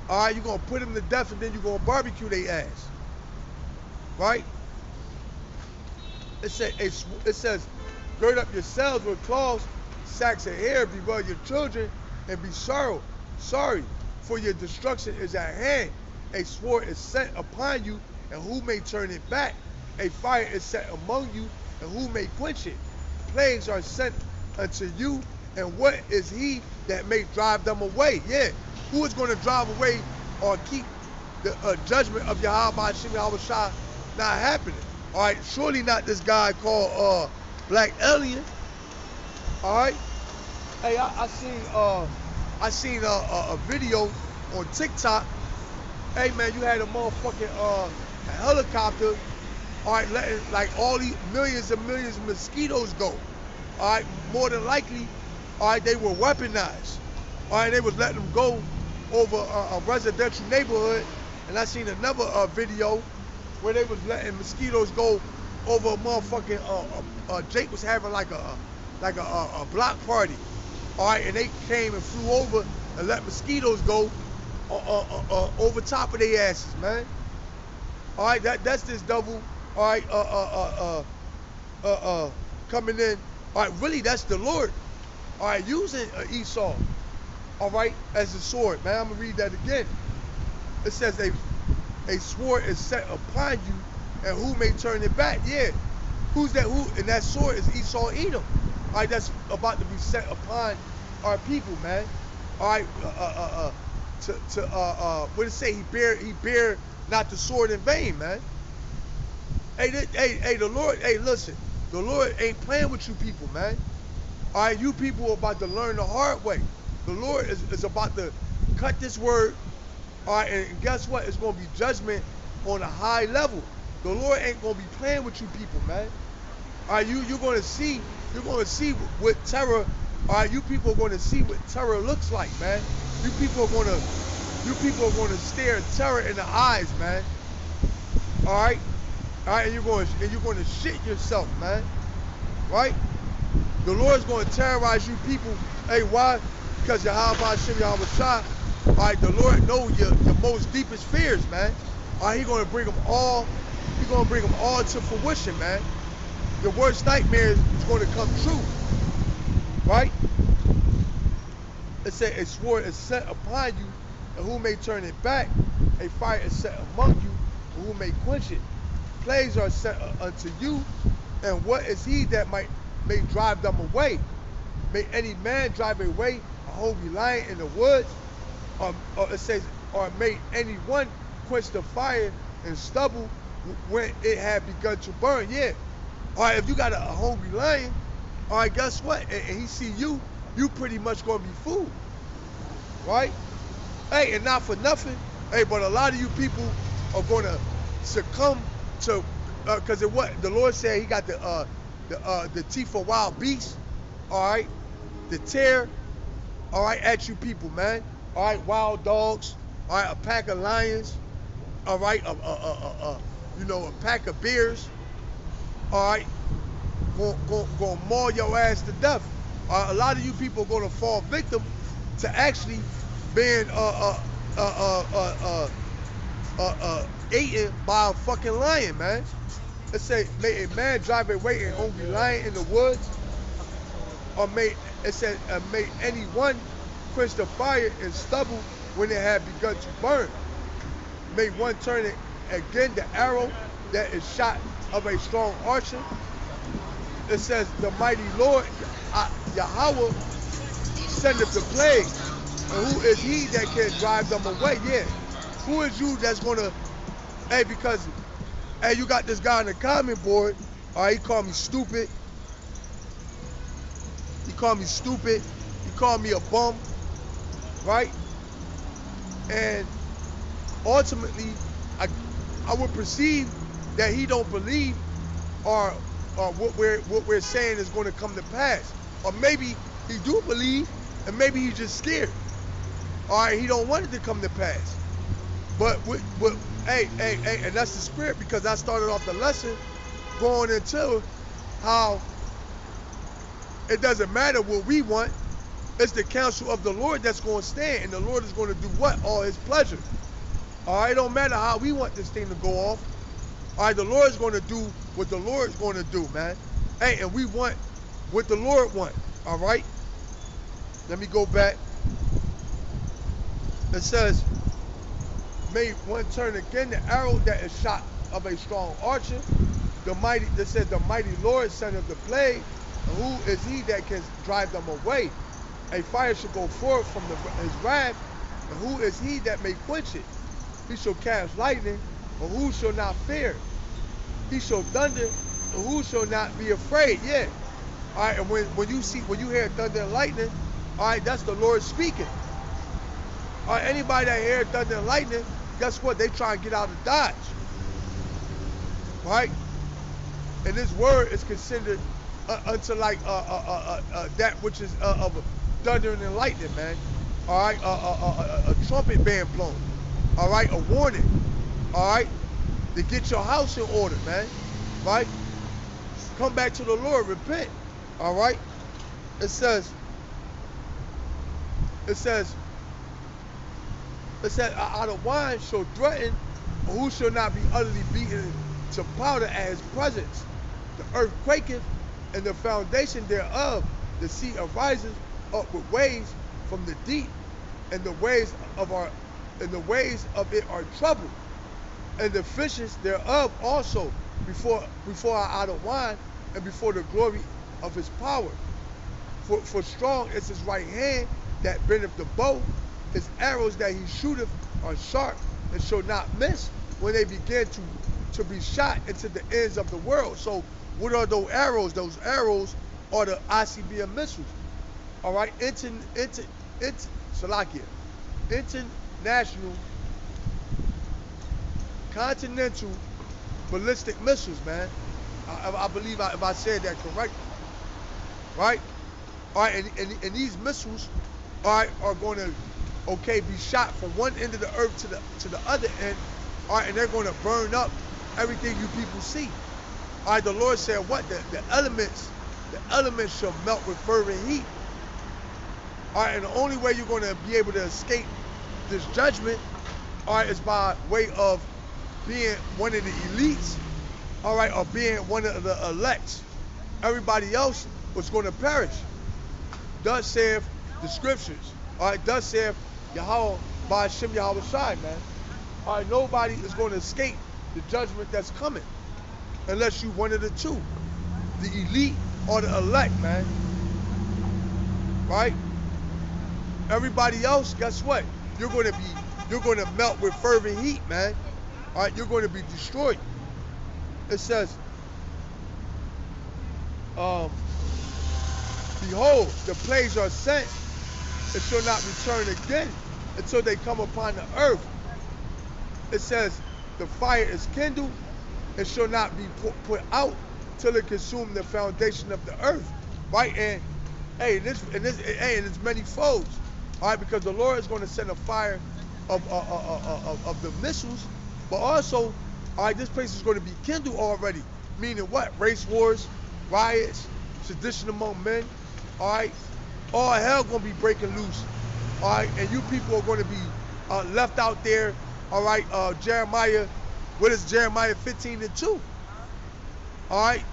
All right, you're going to put them to death and then you're going to barbecue their ass. Right? It says, gird up yourselves with cloths, sacks of hair, bewail your children, and be sorry, for your destruction is at hand. A sword is set upon you, and who may turn it back? A fire is set among you, and who may quench it? Plagues are sent unto you, and what is he that may drive them away? Yeah, who is going to drive away or keep the judgment of Yahweh Shem Yahweh Shah not happening? All right, surely not this guy called Black Alien. All right. Hey, I seen a video on TikTok. Hey man, you had a motherfucking a helicopter, all right, letting like all these millions and millions of mosquitoes go. All right, more than likely, all right, they were weaponized. All right, they was letting them go over a residential neighborhood, and I seen another video where they was letting mosquitoes go over a motherfucking Jake was having like a block party. All right, and they came and flew over and let mosquitoes go over top of their asses, man. All right, that's this devil. All right, coming in. All right, really, that's the Lord. All right, using Esau. All right, as a sword, man. I'm gonna read that again. It says a sword is set upon you, and who may turn it back? Yeah, who's that? Who? And that sword is Esau Edom. All right, that's about to be set upon our people, man. All right, what did it say? He bear not the sword in vain, man. Hey, the Lord. Hey, listen, the Lord ain't playing with you people, man. All right, you people are about to learn the hard way. The Lord is about to cut this word. All right, and guess what? It's going to be judgment on a high level. The Lord ain't going to be playing with you people, man. All right, you're going to see what terror. All right, you people are going to see what terror looks like, man. You people are going to stare terror in the eyes, man. All right, and you're going to shit yourself, man. Right? The Lord's going to terrorize you people. Hey, why? Because Yahweh Hashem Yahweh Shah. All right, the Lord knows your most deepest fears, man. All right, He's going to bring them all. He's going to bring them all to fruition, man. Your worst nightmare is going to come true, right? It said a sword is set upon you, and who may turn it back? A fire is set among you, and who may quench it? Plagues are set unto you, and what is he that may drive them away? May any man drive away a hungry lion in the woods? Or it says, or may anyone quench the fire and stubble when it had begun to burn? Yeah. All right, if you got a hungry lion, all right, guess what? And he see you pretty much gonna be fooled, right? Hey, and not for nothing, hey, but a lot of you people are gonna succumb to, cause of what the Lord said. He got the teeth of wild beasts, all right, the tear, all right, at you people, man. All right, wild dogs, all right, a pack of lions, all right, you know, a pack of bears, all right, gonna maul your ass to death. A lot of you people are gonna fall victim to actually being eaten by a fucking lion, man. It say, may a man drive away an hungry lion in the woods, or may anyone quench the fire and stubble when it had begun to burn. May one turn it again the arrow that is shot of a strong archer. It says the mighty Lord Yahweh sendeth the plague, and who is he that can drive them away? Yeah, who is you that's gonna? Hey, because hey, you got this guy on the comment board. All right, he called me stupid. He called me stupid. He called me a bum. Right? And ultimately, I would perceive that he don't believe or what we're saying is going to come to pass. Or maybe he do believe, and maybe he's just scared. All right, he don't want it to come to pass. But hey, and that's the spirit, because I started off the lesson going into how it doesn't matter what we want. It's the counsel of the Lord that's going to stand, and the Lord is going to do what? All his pleasure. All right, it don't matter how we want this thing to go off. All right, the Lord's going to do what the Lord's going to do, man. Hey, and we want what the Lord wants. All right? Let me go back. It says, may one turn again the arrow that is shot of a strong archer. It said the mighty Lord sendeth the plague, and who is he that can drive them away? A fire shall go forth from his wrath, and who is he that may quench it? He shall cast lightning, but who shall not fear? He shall thunder, and who shall not be afraid? Yeah. All right, and when you hear thunder and lightning, all right, that's the Lord speaking. All right, anybody that hear thunder and lightning, guess what? They try and get out of Dodge, right? And this word is considered unto like that which is of thunder and lightning, man. All right, a trumpet being blown. All right, a warning. All right, to get your house in order, man. Right? Come back to the Lord, repent. All right. It says, out of wine shall threaten, or who shall not be utterly beaten to powder at his presence. The earth quaketh, and the foundation thereof, the sea arises up with waves from the deep, and the waves of it are troubled, and the fishes thereof also before are out of wine, and before the glory of his power. For strong is his right hand that bendeth the bow, his arrows that he shooteth are sharp and shall not miss when they begin to be shot into the ends of the world. So what are those arrows? Those arrows are the ICBM missiles. All right, international, continental ballistic missiles, man. I believe if I said that correctly, right? All right, and these missiles, all right, are going to, be shot from one end of the earth to the other end, all right, and they're going to burn up everything you people see. All right, the Lord said what? The elements shall melt with fervent heat. All right, and the only way you're going to be able to escape this judgment, all right, is by way of being one of the elites, all right, or being one of the elects. Everybody else was going to perish. Thus saith the scriptures. All right, thus saith Yahweh by Hashem Yahweh Shai, man. All right, nobody is going to escape the judgment that's coming unless you one of the two, the elite or the elect, man. Right? Everybody else, guess what? You're going to melt with fervent heat, man. All right, you're going to be destroyed. It says, behold, the plagues are sent, and shall not return again until they come upon the earth. It says, the fire is kindled, and shall not be put out till it consume the foundation of the earth. Right? And hey, and it's many folds. All right, because the Lord is going to send a fire of the missiles, but also, all right, this place is going to be kindled already. Meaning what? Race wars, riots, sedition among men. All right, all hell going to be breaking loose. All right, and you people are going to be left out there. All right, Jeremiah, what is Jeremiah 15:2? All right,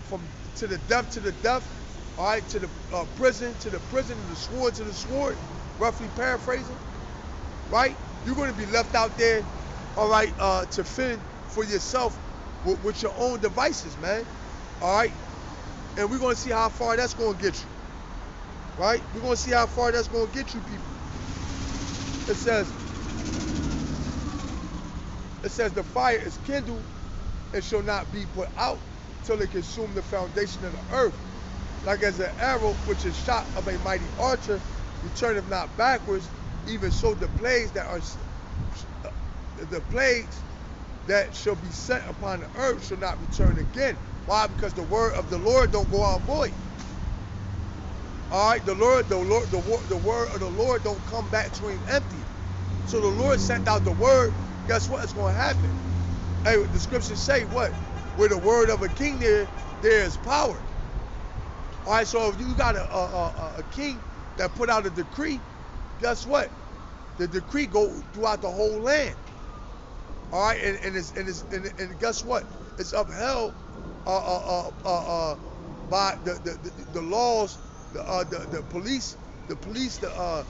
from to the death. All right, to the prison, to the prison, and the sword to the sword. Roughly paraphrasing, right? You're going to be left out there, all right, to fend for yourself with your own devices, man. All right, and we're going to see how far that's going to get you, right? We're going to see how far that's going to get you, people. It says the fire is kindled and shall not be put out till it consume the foundation of the earth. Like as an arrow which is shot of a mighty archer, returneth not backwards, even so the plagues that shall be sent upon the earth shall not return again. Why? Because the word of the Lord don't go out void. All right, the word of the Lord don't come back to him empty. So the Lord sent out the word. Guess what? It's going to happen. Hey, the scriptures say what? Where the word of a king there is power. All right, so if you got a king that put out a decree, guess what? The decree go throughout the whole land. All right, and guess what? It's upheld by the laws, the police, the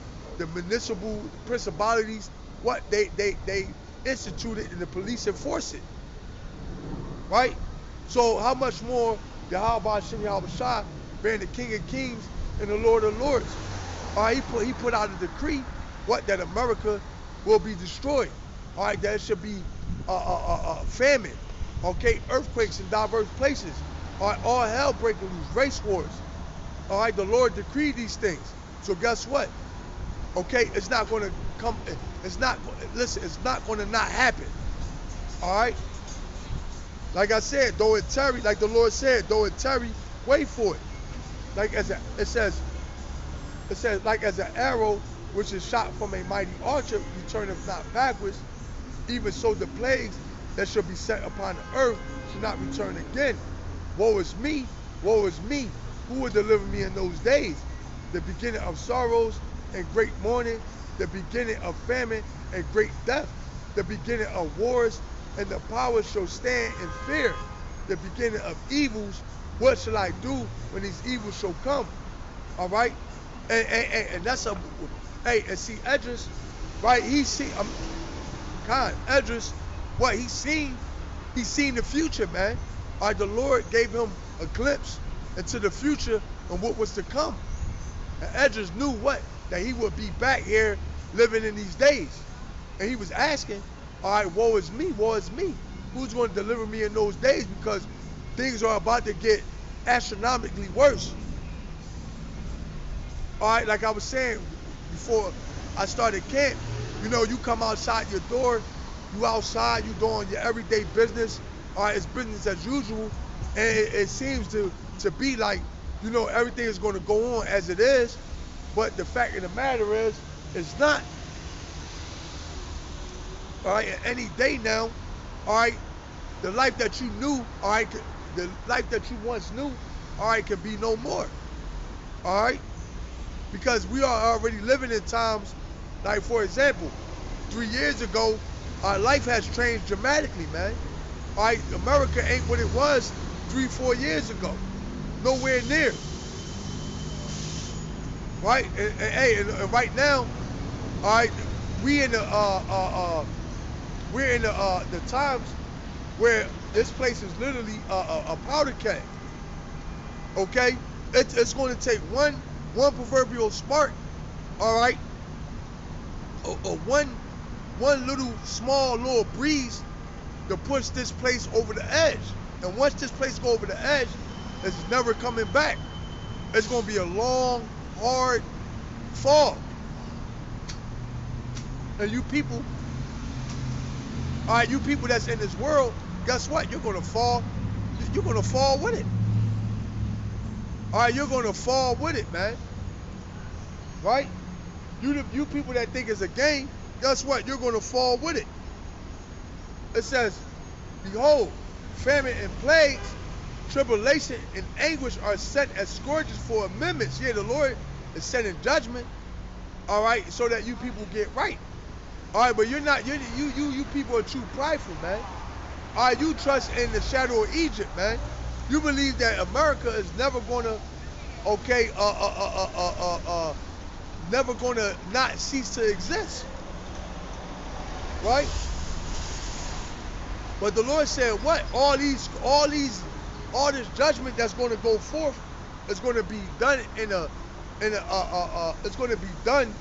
municipal principalities. What they instituted, and the police enforce it. Right? So how much more Yahweh Shem Yahweh Shai, being the King of Kings and the Lord of Lords? All right, he put out a decree, what, that America will be destroyed. All right, that it should be famine, okay, earthquakes in diverse places. All right, all hell breaking loose, race wars. All right, the Lord decreed these things. So guess what? Okay, it's not gonna come. It's not. Listen, it's not gonna not happen. All right. Like I said, though it tarry, like the Lord said, though it tarry, wait for it. Like it says, like as an arrow which is shot from a mighty archer, returneth not backwards, even so the plagues that shall be set upon the earth shall not return again. Woe is me, woe is me. Who will deliver me in those days? The beginning of sorrows and great mourning, the beginning of famine and great death, the beginning of wars, and the powers shall stand in fear. The beginning of evils, what shall I do when these evils shall come? All right? And that's a, hey, and see, Esdras, right, Esdras, what he's seen the future, man. All right, the Lord gave him a glimpse into the future and what was to come. And Esdras knew what? That he would be back here living in these days. And he was asking, all right, woe is me, woe is me. Who's going to deliver me in those days? Because things are about to get astronomically worse. All right, like I was saying before I started camp, you know, you come outside your door, you outside, you doing your everyday business. All right, it's business as usual. And it seems to be like, you know, everything is going to go on as it is. But the fact of the matter is, it's not. All right, and any day now, all right, the life that you knew, all right, the life that you once knew, all right, can be no more. All right? Because we are already living in times, like for example, 3 years ago, our life has changed dramatically, man. All right, America ain't what it was 3-4 years ago. Nowhere near. Right? And right now, all right, we're in the times where this place is literally a powder keg. Okay, it's going to take one proverbial spark, all right, one little small little breeze to push this place over the edge. And once this place go over the edge, it's never coming back. It's going to be a long, hard fall. And you people, all right, you people that's in this world, guess what? You're going to fall. You're going to fall with it. All right, you're going to fall with it, man. Right? You people that think it's a game, guess what? You're going to fall with it. It says, behold, famine and plagues, tribulation and anguish are set as scourges for amendments. Yeah, the Lord is sending judgment, all right, so that you people get right. All right, but you're not, you people are too prideful, man. All right, you trust in the shadow of Egypt, man. You believe that America is never gonna, okay, never gonna not cease to exist, right? But the Lord said, what? All this judgment that's going to go forth is going to be done it's going to be done,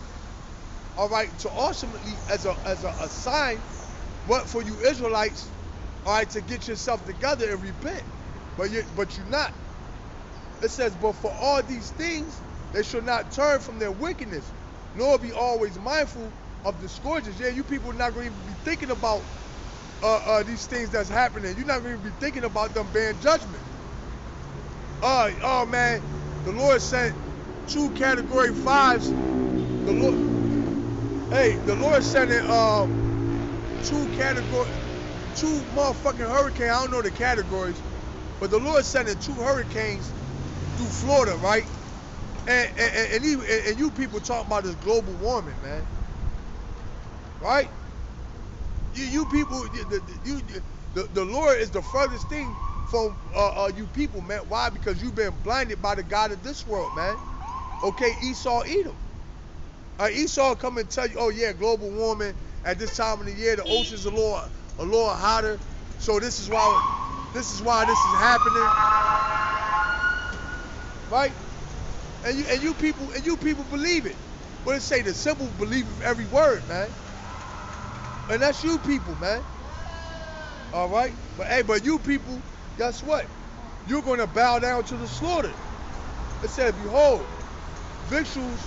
all right, to ultimately as a sign, what, for you Israelites, all right, to get yourself together and repent. But you're not. It says, but for all these things, they shall not turn from their wickedness, nor be always mindful of the scourges. Yeah, you people are not going to even be thinking about these things that's happening. You're not going to be thinking about them bearing judgment. Oh man, the Lord sent 2 category 5s. The Lord sent in 2 motherfucking hurricanes. I don't know the categories, but the Lord sent in 2 hurricanes through Florida, right? And you people talk about this global warming, man. Right? You people, the Lord is the furthest thing from you people, man. Why? Because you've been blinded by the God of this world, man. Okay, Esau, Edom. Esau come and tell you, oh yeah, global warming at this time of the year, the ocean's a little hotter, so this is why this is happening, right? And you people believe it. What it say? The simple believe every word, man. And that's you people, man. All right? But you people, guess what? You're going to bow down to the slaughter. It said, behold, victuals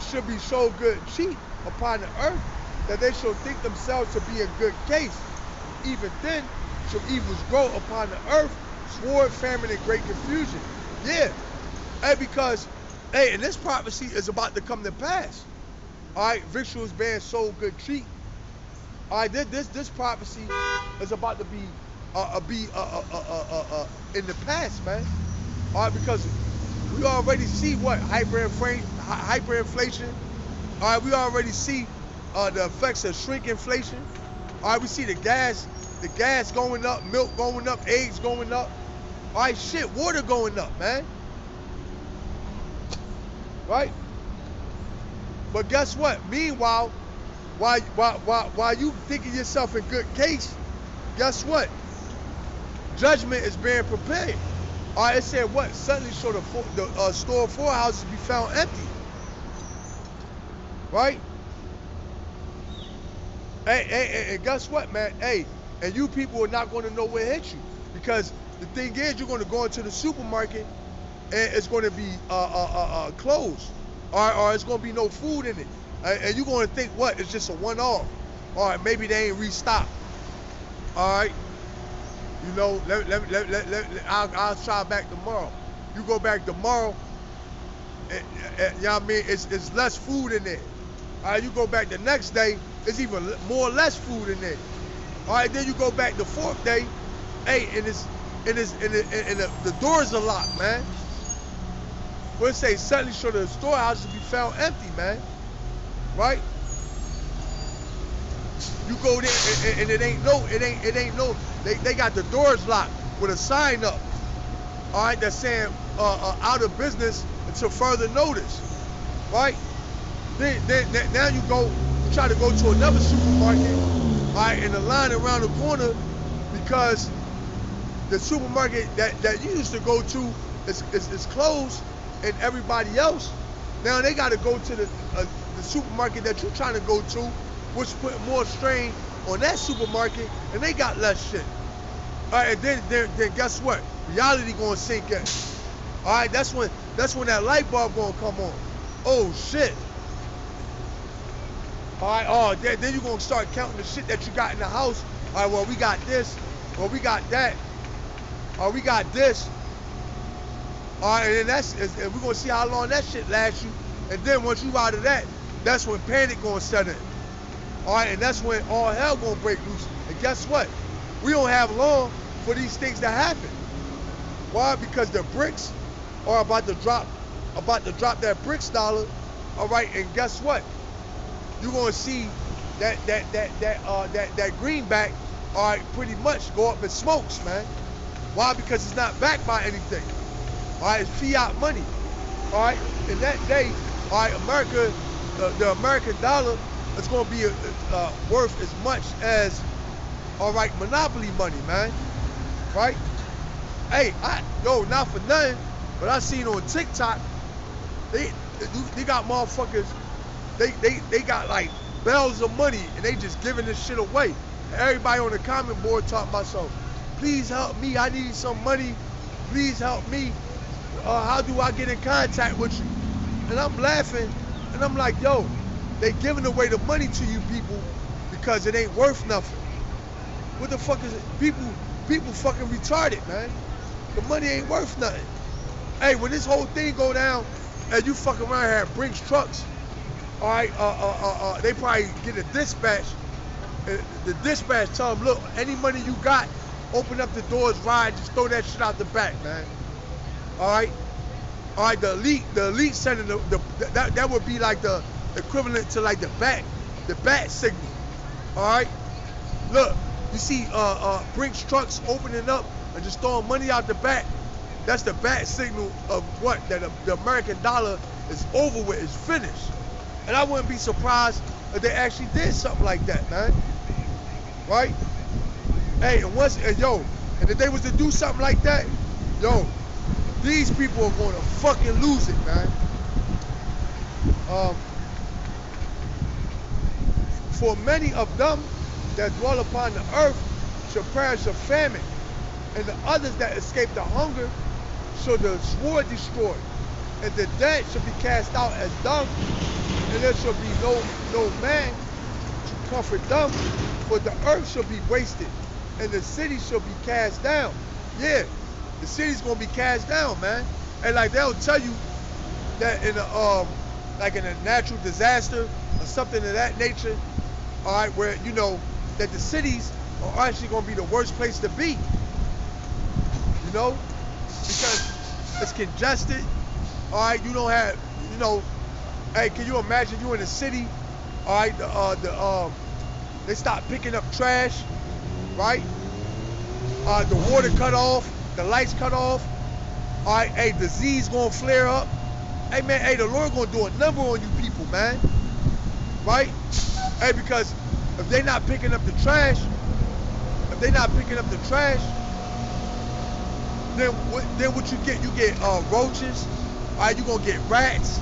should be so good and cheap upon the earth that they shall think themselves to be in good case. Even then shall evils grow upon the earth, sword, famine, and great confusion. Yeah. Hey, because, hey, and this prophecy is about to come to pass. All right, victuals being sold good cheap. All right, this prophecy is about to be in the past, man. All right, because we already see what hyperinflation. All right, we already see the effects of shrinkflation. All right, we see the gas going up, milk going up, eggs going up. All right, shit, water going up, man. Right? But guess what? Meanwhile, while you thinking yourself in good case, guess what? Judgment is being prepared. All right, it said what? Suddenly shall the store of storehouses be found empty. Right? Hey, and guess what, man? Hey, and you people are not going to know where it hit you. Because the thing is, you're going to go into the supermarket and it's going to be closed. Or it's going to be no food in it. And you're going to think, what? It's just a one-off. All right, maybe they ain't restocked. All right. You know, I'll try back tomorrow. You go back tomorrow, you know what I mean? It's less food in there. All right, you go back the next day, it's even more or less food in there. All right, then you go back the fourth day, hey, and the doors are locked, man. What it say? Suddenly, shall the storehouses be found empty, man. Right? You go there and it ain't no. They got the doors locked with a sign up. All right, that's saying out of business until further notice. Right? Then now you try to go to another supermarket. All right, and the line around the corner because the supermarket that you used to go to is closed, and everybody else now they got to go to the supermarket that you're trying to go to, which put more strain on that supermarket, and they got less shit. All right, and then guess what? Reality gonna sink in. All right, that's when that light bulb gonna come on. Oh shit. All right, then you're gonna start counting the shit that you got in the house. All right, well, we got this, well, we got that, or we got this. All right, and then and we're gonna see how long that shit lasts you. And then once you out of that, that's when panic gonna set in. All right, and that's when all hell gonna break loose. And guess what? We don't have long for these things to happen. Why? Because the BRICS are about to drop that BRICS dollar. All right, and guess what? You're gonna see that greenback, all right, pretty much go up in smokes, man. Why? Because it's not backed by anything. All right, it's fiat money. All right, and that day, all right, America, the American dollar is gonna be worth as much as, all right, monopoly money, man. Right? Hey, not for nothing, but I seen on TikTok, they got motherfuckers. They got like bells of money and they just giving this shit away. Everybody on the comment board talking about something. Please help me. I need some money. Please help me. How do I get in contact with you? And I'm laughing and I'm like, yo, they giving away the money to you people because it ain't worth nothing. What the fuck is it? People fucking retarded, man. The money ain't worth nothing. Hey, when this whole thing go down and you fucking around here at Brinks trucks, all right, they probably get a dispatch. The dispatch tell them, look, any money you got, open up the doors, ride, just throw that shit out the back, man. All right, the elite sending that would be like the equivalent to like the bat signal. All right, look, you see Brinks trucks opening up and just throwing money out the back. That's the bat signal of what? That the American dollar is over with, is finished. And I wouldn't be surprised if they actually did something like that, man. Right? Hey, and if they was to do something like that, yo, these people are going to fucking lose it, man. For many of them that dwell upon the earth shall perish of famine, and the others that escape the hunger shall the sword destroy. and the dead shall be cast out as dung, and there shall be no man to comfort them, for the earth shall be wasted, and the city shall be cast down. Yeah, the city's gonna be cast down, man. And like they'll tell you that in a like in a natural disaster or something of that nature, all right, where you know that the cities are actually gonna be the worst place to be, you know, because it's congested. All right, you don't have, you know, hey, can you imagine you in a city? All right, they stop picking up trash, right? The water cut off, the lights cut off. All right, hey, disease gonna flare up. Hey man, hey, the Lord gonna do a number on you people, man. Right? Hey, because if they not picking up the trash, then what you get? You get roaches. All right, you gonna get rats.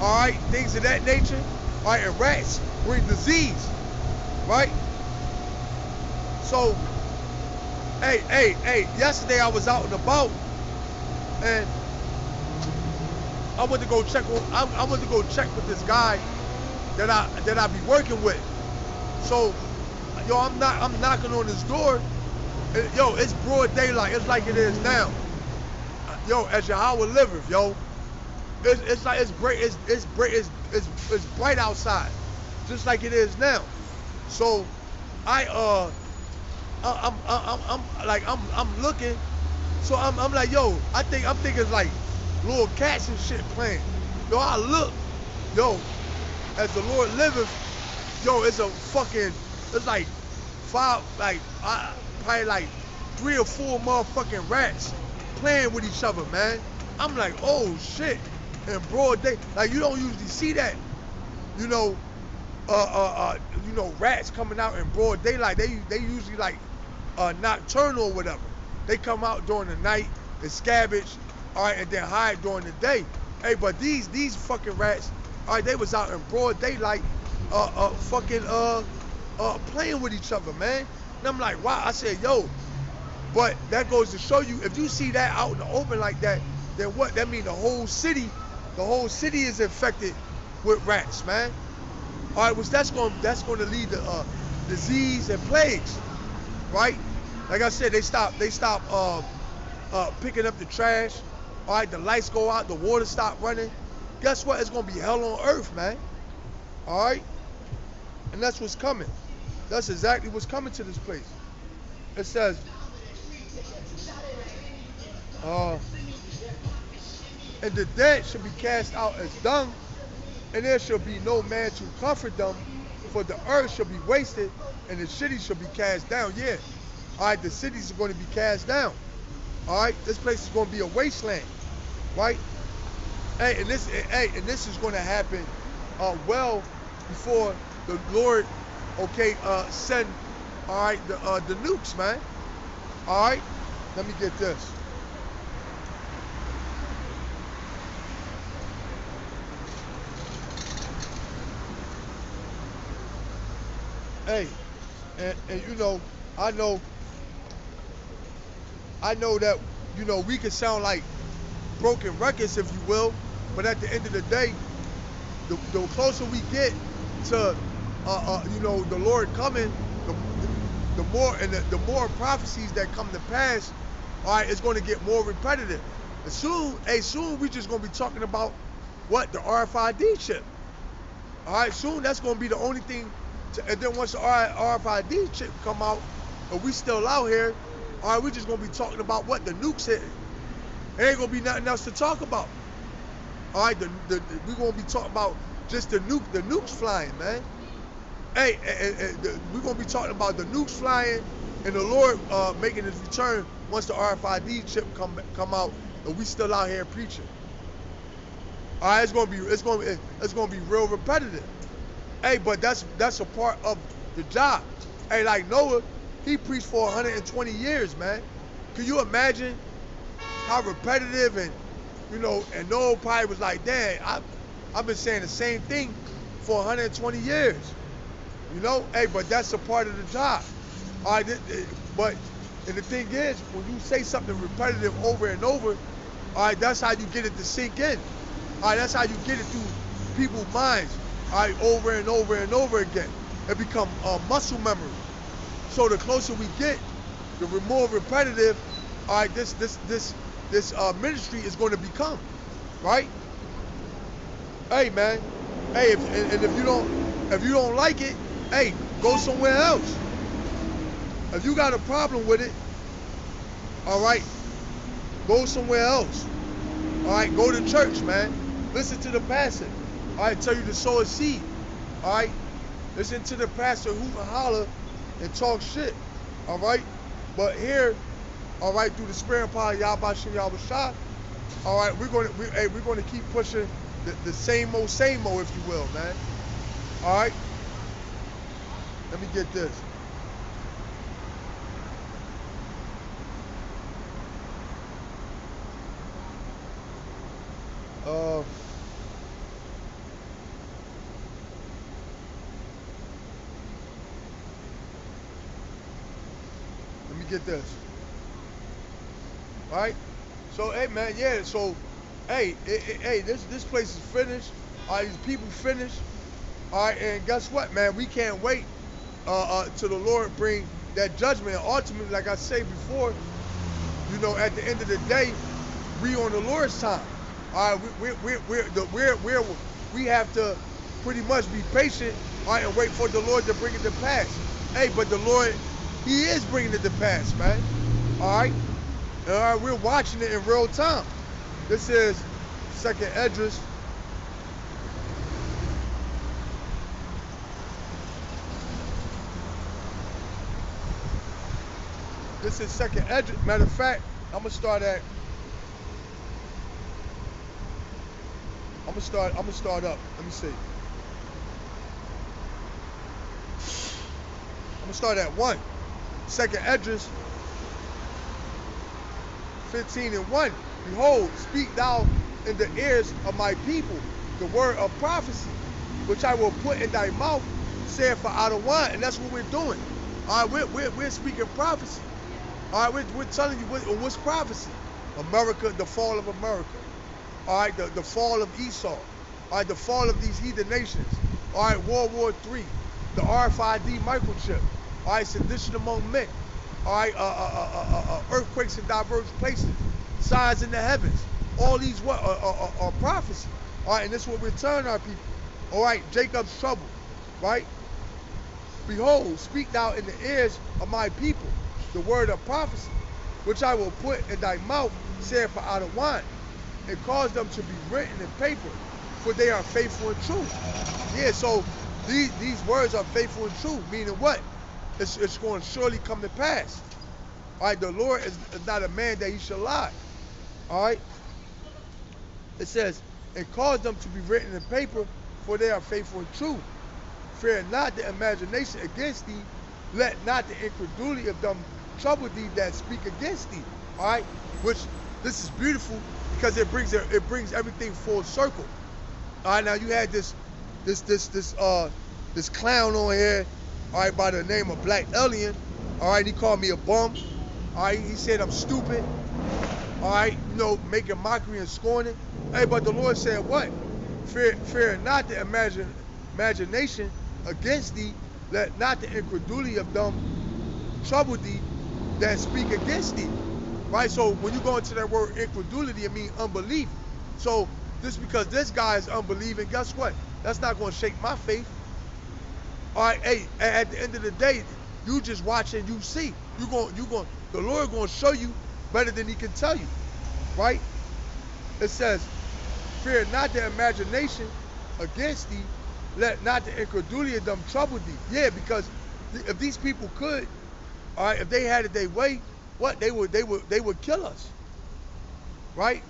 All right, things of that nature. All right, and rats bring disease, right? So, hey, yesterday I was out and about, and I went to go check with this guy that I be working with. So, yo, I'm knocking on his door. And, yo, it's broad daylight. It's like it is now. Yo, as Yahweh liveth, yo. It's like it's bright outside, just like it is now. So, I'm looking. So I'm like, yo, I'm thinking like little cats and shit playing. Yo, I look, yo, as the Lord liveth, yo, it's like probably like 3 or 4 motherfucking rats playing with each other, man. I'm like, oh shit, in broad day. Like you don't usually see that, you know, rats coming out in broad daylight. They usually like nocturnal or whatever. They come out during the night, they scavenge, all right, and then hide during the day. Hey, but these fucking rats, all right, they was out in broad daylight, playing with each other, man. And I'm like, wow. I said, yo, but that goes to show you, if you see that out in the open like that, then what? That means the whole city is infected with rats, man. All right, which that's going to lead to disease and plagues, right? Like I said, they stop picking up the trash. All right, the lights go out, the water stop running. Guess what? It's gonna be hell on earth, man. All right, and that's what's coming. That's exactly what's coming to this place. It says, and the dead shall be cast out as dung, and there shall be no man to comfort them, for the earth shall be wasted, and the cities shall be cast down. Yeah. All right, the cities are going to be cast down. All right, this place is going to be a wasteland, right? Hey, and this is going to happen well before the Lord, okay, send, all right, the nukes, man. All right, let me get this. Hey, and you know, I know that, you know, we can sound like broken records, if you will, but at the end of the day, the closer we get to, you know, the Lord coming, the more prophecies that come to pass, all right, it's going to get more repetitive. And soon we just going to be talking about what? The RFID chip. All right, soon that's going to be the only thing. And then once the RFID chip come out, and we still out here, all right, we're just gonna be talking about what? The nukes hitting. There ain't gonna be nothing else to talk about. All right, we're gonna be talking about just the nukes flying, man. Hey, we're gonna be talking about the nukes flying and the Lord making his return once the RFID chip come out, and we still out here preaching. All right, it's gonna be real repetitive. Hey, but that's a part of the job. Hey, like Noah, he preached for 120 years, man. Can you imagine how repetitive and, you know, and Noah probably was like, damn, I've been saying the same thing for 120 years. You know, hey, but that's a part of the job. All right, but and the thing is, when you say something repetitive over and over, all right, that's how you get it to sink in. All right, that's how you get it through people's minds. All right, over and over and over again. It become muscle memory. So the closer we get, the more repetitive, all right, this ministry is going to become, right? Hey, man. Hey, if you don't like it, hey, go somewhere else. If you got a problem with it, all right, go somewhere else. All right, go to church, man. Listen to the pastor. All right, tell you to sow a seed. All right, listen to the pastor hoot and holler and talk shit. All right, but here, all right, through the spirit and power of Yahweh Shem Yahweh Shah, all right, we're going to keep pushing the same old, if you will, man. All right, let me get this. Let me get this. All right. So, hey, man, yeah. So, hey, this place is finished. All right, these people finished. All right, and guess what, man? We can't wait till the Lord bring that judgment. And ultimately, like I say before, you know, at the end of the day, we on the Lord's time. All right, we have to pretty much be patient, all right, and wait for the Lord to bring it to pass. Hey, but the Lord, He is bringing it to pass, man. All right, we're watching it in real time. This is 2nd Esdras. This is 2nd Esdras. Matter of fact, I'm gonna start up. Let me see. I'm gonna start at 1. 2nd Esdras 15:1. Behold, speak thou in the ears of my people the word of prophecy, which I will put in thy mouth, saith for out of wine. And that's what we're doing. All right, we're speaking prophecy. All right, we're telling you what's prophecy. America, the fall of America. All right, the fall of Esau. All right, the fall of these heathen nations. All right, World War III, the RFID microchip. All right, sedition among men. All right, earthquakes in diverse places, signs in the heavens. All these are prophecy. All right, and this is what we're telling our people. All right, Jacob's trouble. Right? Behold, speak thou in the ears of my people the word of prophecy, which I will put in thy mouth, saith for out of wine, and cause them to be written in paper, for they are faithful and true. Yeah, so these words are faithful and true, meaning what? It's going to surely come to pass. All right, the Lord is not a man that he shall lie. All right? It says, and cause them to be written in paper, for they are faithful and true. Fear not the imagination against thee, let not the incredulity of them trouble thee that speak against thee. All right? Which, this is beautiful, because it brings everything full circle. All right, now you had this clown on here, all right, by the name of Black Alien. All right, he called me a bum. All right, he said I'm stupid. All right, you know, making mockery and scorning. Hey, but the Lord said what? Fear not the imagination against thee, let not the incredulity of them trouble thee that speak against thee. Right? So when you go into that word incredulity, it means unbelief. So just because this guy is unbelieving, guess what? That's not going to shake my faith. All right, hey, at the end of the day, you just watch and you see. The Lord going to show you better than he can tell you. Right? It says, fear not the imagination against thee, let not the incredulity of them trouble thee. Yeah, because if these people could, all right, if they had it their way, what they would kill us, right?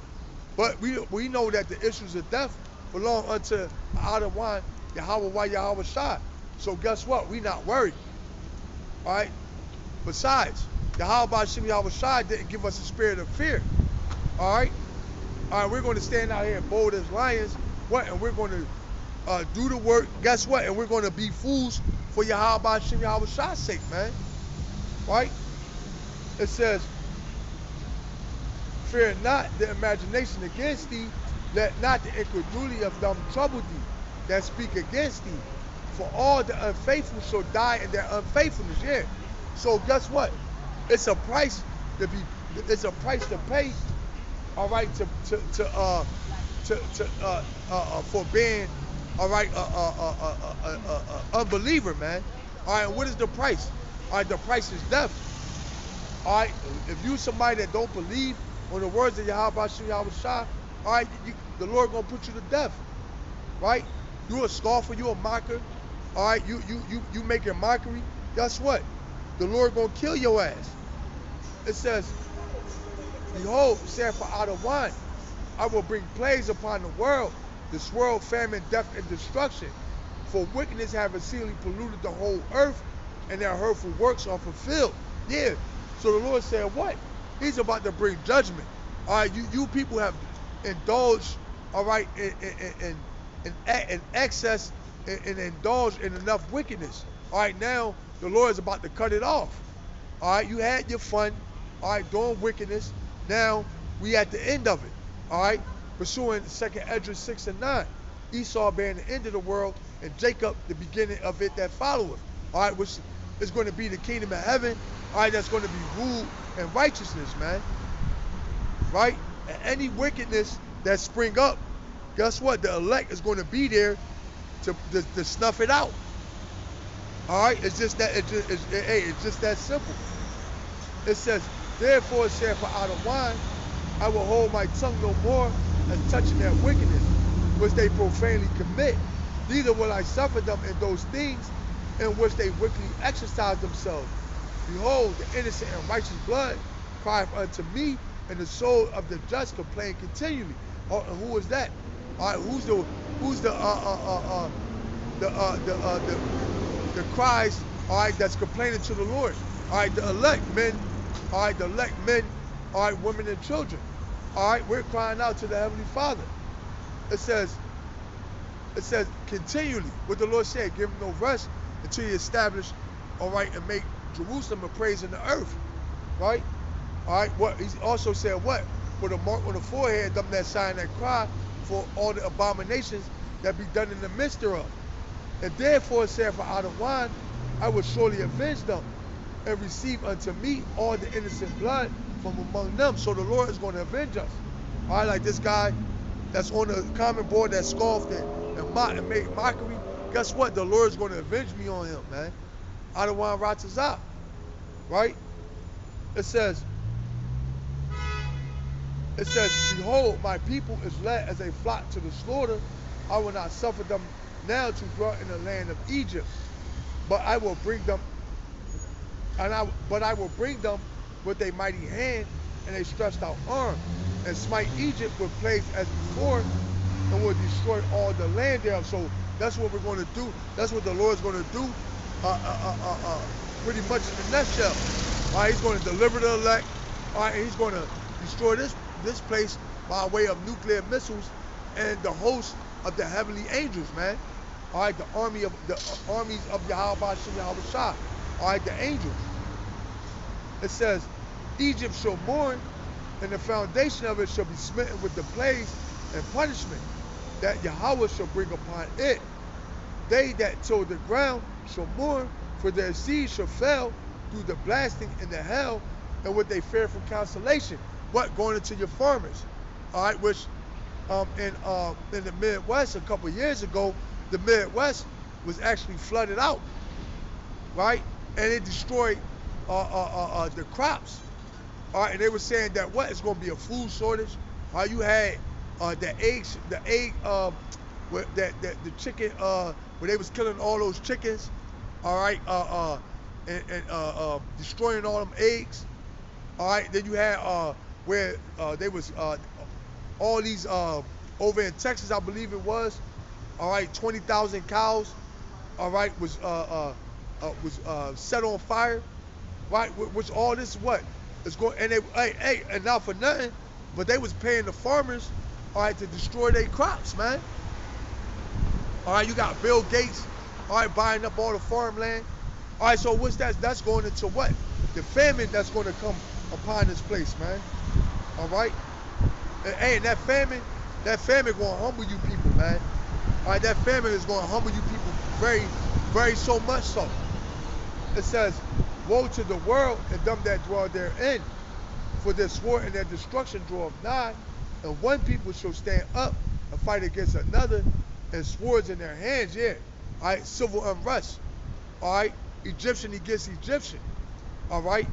But we know that the issues of death belong unto out of one Yahweh Shai. So guess what? We not worried, all right? Besides, Yahweh Shem Yahweh Shai didn't give us a spirit of fear, all right? All right, we're going to stand out here bold as lions, what? And we're going to do the work. Guess what? And we're going to be fools for Yahweh Shem Yahweh Shai's sake, man. Right? It says, fear not the imagination against thee, Let not the incredulity of them trouble thee that speak against thee. For all the unfaithful shall die in their unfaithfulness. Yeah. So guess what? It's a price to be. It's a price to pay. All right. For being, all right, unbeliever, man. All right. What is the price? All right. The price is death. All right. If you somebody that don't believe on the words of Yahweh Shah, all right, the Lord gonna put you to death. Right? You a scoffer. You a mocker. All right, you making mockery. Guess what? The Lord gonna kill your ass. It says, behold, saith for out of wine, I will bring plagues upon the world, the swirl, famine, death, and destruction. For wickedness have exceedingly polluted the whole earth, and their hurtful works are fulfilled. Yeah. So the Lord said what? He's about to bring judgment. All right, you people have indulged, all right, in excess and indulge in enough wickedness. All right, now the Lord is about to cut it off. All right, you had your fun, all right, doing wickedness. Now we at the end of it. All right, pursuing 2nd Esdras 6 and 9. Esau being the end of the world, and Jacob the beginning of it that followeth. All right, which is going to be the kingdom of heaven. All right, that's going to be ruled in righteousness, man. Right? And any wickedness that spring up, guess what? The elect is going to be there to snuff it out. All right, it's just that it's just that simple. It says, therefore, it said, for out of wine I will hold my tongue no more as touching their wickedness, which they profanely commit. Neither will I suffer them in those things in which they wickedly exercise themselves. Behold, the innocent and righteous blood crieth unto me, and the soul of the just complain continually. Oh, and who is that? All right, who's the cries, all right, that's complaining to the Lord? All right, the elect men, all right, the elect men, all right, women and children. All right, we're crying out to the Heavenly Father. It says continually, what the Lord said, give him no rest until he establish, all right, and make Jerusalem a praise in the earth. Right? All right, what he also said, what? For the mark on the forehead, them that sign that cry for all the abominations that be done in the midst thereof. And therefore it said, for out of wine I will surely avenge them, and receive unto me all the innocent blood from among them. So the Lord is going to avenge us. All right, like this guy that's on the comment board that scoffed and made mockery. Guess what? The Lord is going to avenge me on him, man. Out of wine Ratazah. Right? It says, behold, my people is led as a flock to the slaughter. I will not suffer them now to dwell in the land of Egypt, but I will bring them, with a mighty hand and a stretched out arm, and smite Egypt with plagues as before, and will destroy all the land thereof. So that's what we're going to do. That's what the Lord's going to do, pretty much in a nutshell. All right, he's going to deliver the elect. All right, and he's going to destroy this place by way of nuclear missiles and the host of the heavenly angels, man. All right, the armies of Yahweh Shah. All right, the angels. It says, Egypt shall mourn, and the foundation of it shall be smitten with the plagues and punishment that Yahweh shall bring upon it. They that till the ground shall mourn, for their seed shall fail through the blasting in the hell, and what they fear from consolation. What? Going into your farmers. All right, which in the Midwest a couple of years ago, the Midwest was actually flooded out, right? And it destroyed the crops. All right, and they were saying that what? It's going to be a food shortage. You had the chicken, where they was killing all those chickens, all right, and destroying all them eggs. All right, then you had where they was all these over in Texas, I believe it was. All right, 20,000 cows. All right, was set on fire. Right, which all this what is going, and they and not for nothing, but they was paying the farmers, all right, to destroy their crops, man. All right, you got Bill Gates, all right, buying up all the farmland. All right, so what's that? That's going into what? The famine that's going to come upon this place, man. All right, and that famine That famine gonna humble you people, man. All right, that famine is gonna humble you people very, very so much so. It says, woe to the world and them that dwell therein, for their sword and their destruction draweth nigh, and one people shall stand up and fight against another, and swords in their hands, yeah. All right, civil unrest. All right, Egyptian against Egyptian. All right,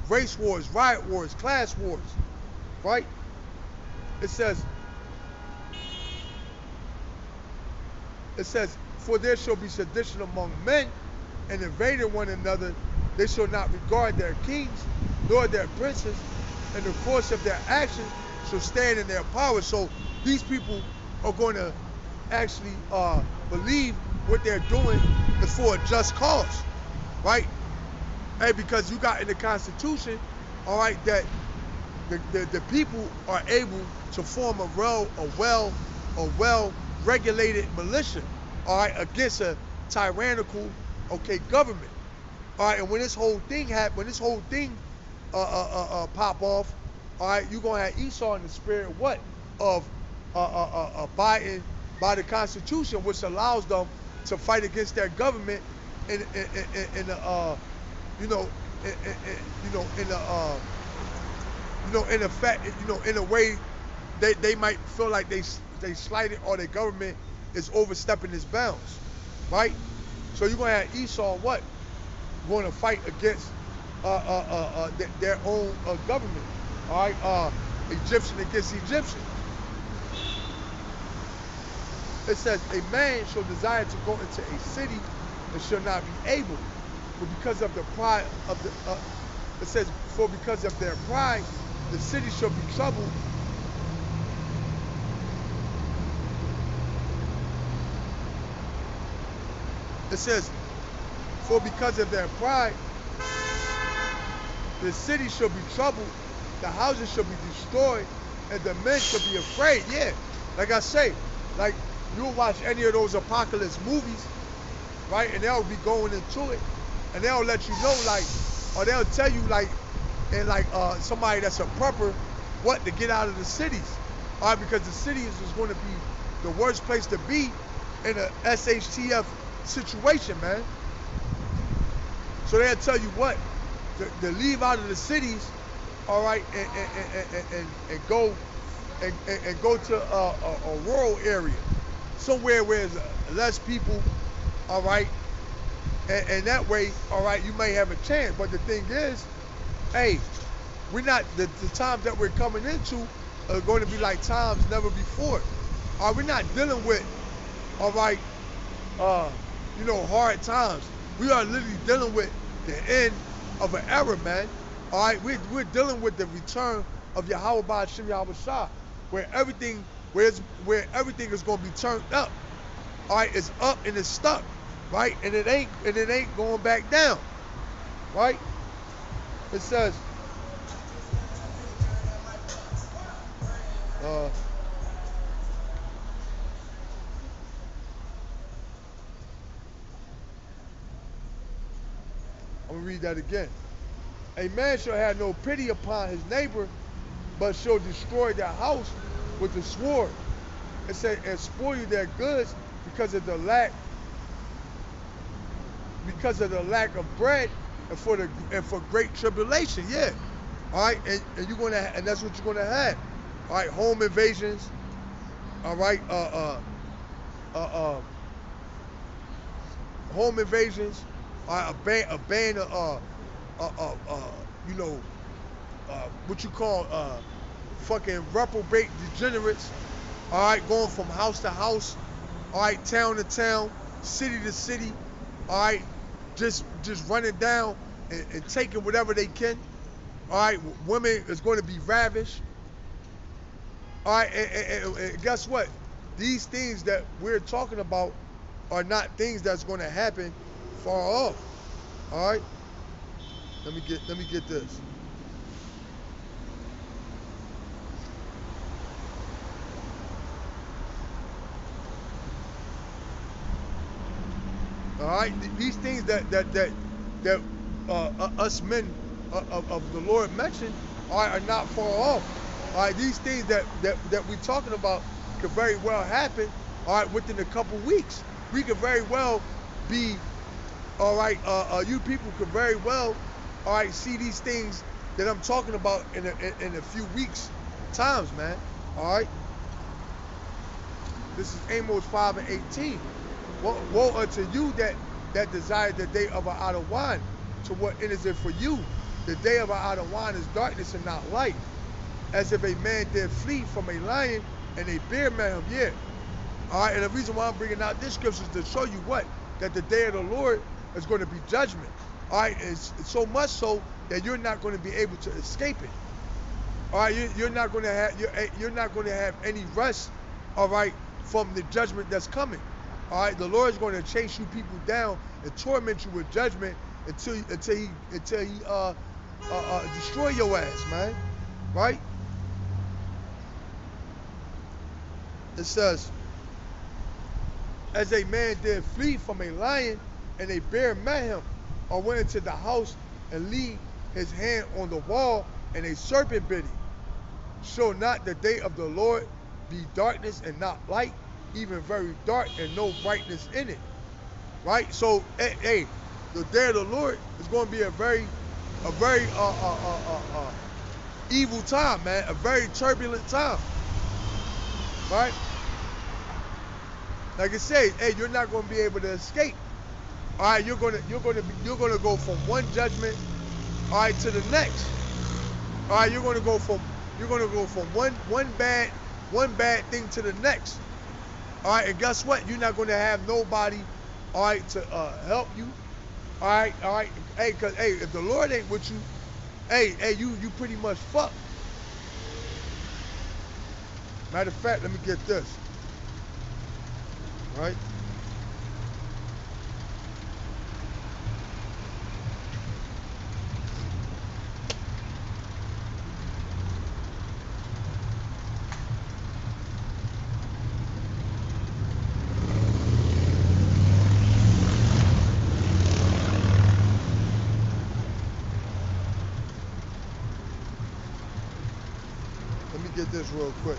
race wars, riot wars, class wars. Right? It says, for there shall be sedition among men, and invading one another, they shall not regard their kings, nor their princes, and the course of their actions shall stand in their power. So these people are going to actually believe what they're doing is for a just cause, right? Hey, because you got in the Constitution, all right, that the people are able to form a well-regulated militia, all right, against a tyrannical, okay, government. All right, and when this whole thing pop off, all right, you're gonna have Esau in the spirit what of abiding by the Constitution, which allows them to fight against their government in the in effect, in a way they might feel like they slighted or their government is overstepping its bounds, right? So you're gonna have Esau what going to fight against their own government, all right? Egyptian against Egyptian. It says, a man shall desire to go into a city and shall not be able, but because of the pride of the, it says, for because of their pride, the city shall be troubled. It says, for because of their pride, the city shall be troubled, the houses shall be destroyed, and the men shall be afraid. Yeah, like I say, like you'll watch any of those apocalypse movies, right? And they'll be going into it, and they'll let you know, like, or they'll tell you, like, and like somebody that's a prepper, what to get out of the cities, all right? Because the cities is going to be the worst place to be in a SHTF situation, man. So they'll tell you what to leave out of the cities, all right, and go to a rural area, somewhere where there's less people, all right, and that way, all right, you may have a chance. But the thing is, hey, we're not the times that we're coming into are going to be like times never before. All right, we're not dealing with, all right, hard times. We are literally dealing with the end of an era, man. All right, we're dealing with the return of Yahweh Ba'ashem Yahweh Shah, where everything is going to be turned up. All right, it's up and it's stuck, right? And it ain't going back down, right? It says, I'm going to read that again. A man shall have no pity upon his neighbor, but shall destroy their house with the sword. It says, and spoil their goods because of the lack of bread and for great tribulation. Yeah. All right, and you're gonna, and that's what you're gonna have. All right, home invasions. All right, home invasions. A band of what you call fucking reprobate degenerates. All right, going from house to house. All right, town to town, city to city. All right, just running down and taking whatever they can. All right, women is going to be ravished. All right, and guess what? These things that we're talking about are not things that's going to happen far off. All right, let me get this. All right, these things that us men of the Lord mentioned, all right, are not far off. All right, these things that we're talking about could very well happen, all right, within a couple weeks. We could very well be, all right, you people could very well, all right, see these things that I'm talking about in a few weeks times, man. All right. This is Amos 5 and 18. Woe unto you that desire the day of our idle wine. To what end is it for you? The day of our idle wine is darkness and not light. As if a man did flee from a lion and a bear met him. Yeah. All right. And the reason why I'm bringing out this scripture is to show you what? That the day of the Lord is going to be judgment. All right. It's so much so that you're not going to be able to escape it. All right. You're not going to have any rest. All right. From the judgment that's coming. All right, the Lord is going to chase you people down and torment you with judgment until he destroy your ass, man. Right? It says, as a man did flee from a lion and a bear met him, or went into the house and laid his hand on the wall and a serpent bit him. Shall not the day of the Lord be darkness and not light, even very dark and no brightness in it? Right? So, hey, the day of the Lord is going to be a very evil time, man. A very turbulent time. Right? Like I say, hey, you're not going to be able to escape. All right, you're gonna go from one judgment, all right, to the next. All right, you're gonna go from one bad thing to the next. All right, and guess what? You're not gonna have nobody, all right, to help you. All right, hey, cause hey, if the Lord ain't with you, hey, you pretty much fucked. Matter of fact, let me get this. Right? Let me get this real quick.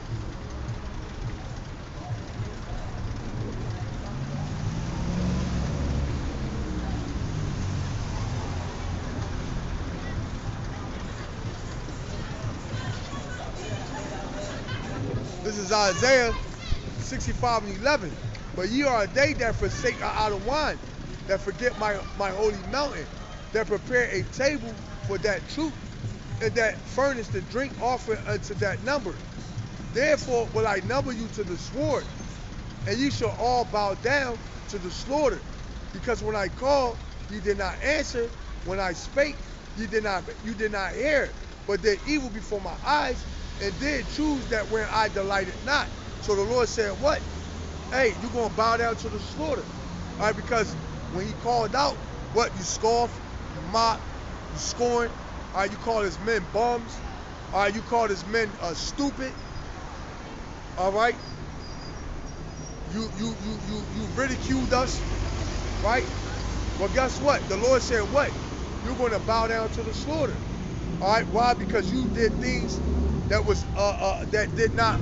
This is Isaiah 65 and 11. But ye are a day that forsake our idle wine, that forget my holy mountain, that prepare a table for that truth, and that furnish the drink offering unto that number. Therefore will I number you to the sword, and ye shall all bow down to the slaughter. Because when I called, ye did not answer. When I spake, you did not hear. But did evil before my eyes, and did choose that where I delighted not. So the Lord said, what? Hey, you're going to bow down to the slaughter. All right, because when he called out, what? You scoff, you mock, you scorn. All right, you call his men bums. All right, you call his men stupid. All right. You ridiculed us. Right? Well, guess what? The Lord said, what? You're going to bow down to the slaughter. All right, why? Because you did things that was that did not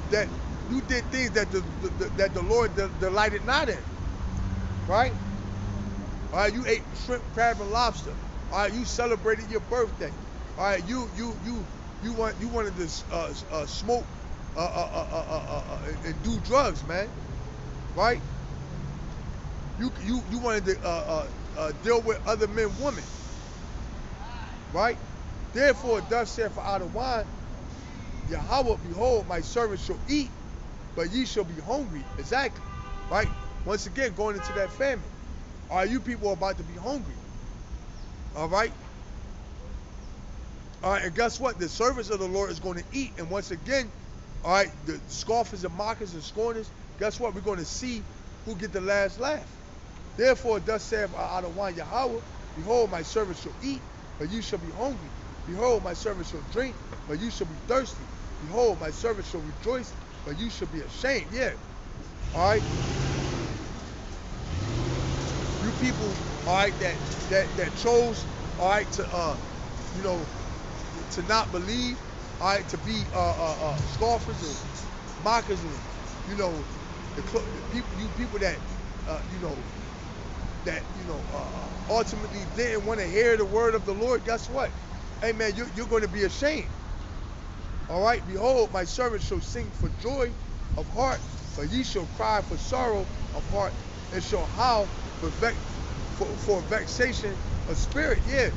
that you did things that the Lord delighted not in, right? All right, you ate shrimp, crab, and lobster. All right, you celebrated your birthday. All right, you wanted to smoke and do drugs, man, right? You wanted to deal with other men, women, right? Therefore, thus saith out of wine, Yahweh, behold, my servants shall eat, but ye shall be hungry. Exactly, right? Once again, going into that famine. All right, you people are about to be hungry. All right? All right, and guess what? The servants of the Lord is going to eat. And once again, all right, the scoffers and mockers and scorners, guess what? We're going to see who get the last laugh. Therefore, thus saith out of wine Yahweh, behold, my servants shall eat, but you shall be hungry. Behold, my servants shall drink, but you shall be thirsty. Behold, my servants shall rejoice, but you shall be ashamed. Yeah. All right. You people, all right, that chose all right, to you know, to not believe, all right, to be scoffers and mockers and the people, people that you know that ultimately didn't want to hear the word of the Lord. Guess what? Hey man, you're going to be ashamed. All right, behold, my servant shall sing for joy of heart, but ye shall cry for sorrow of heart, and shall howl for vexation of spirit. Yeah,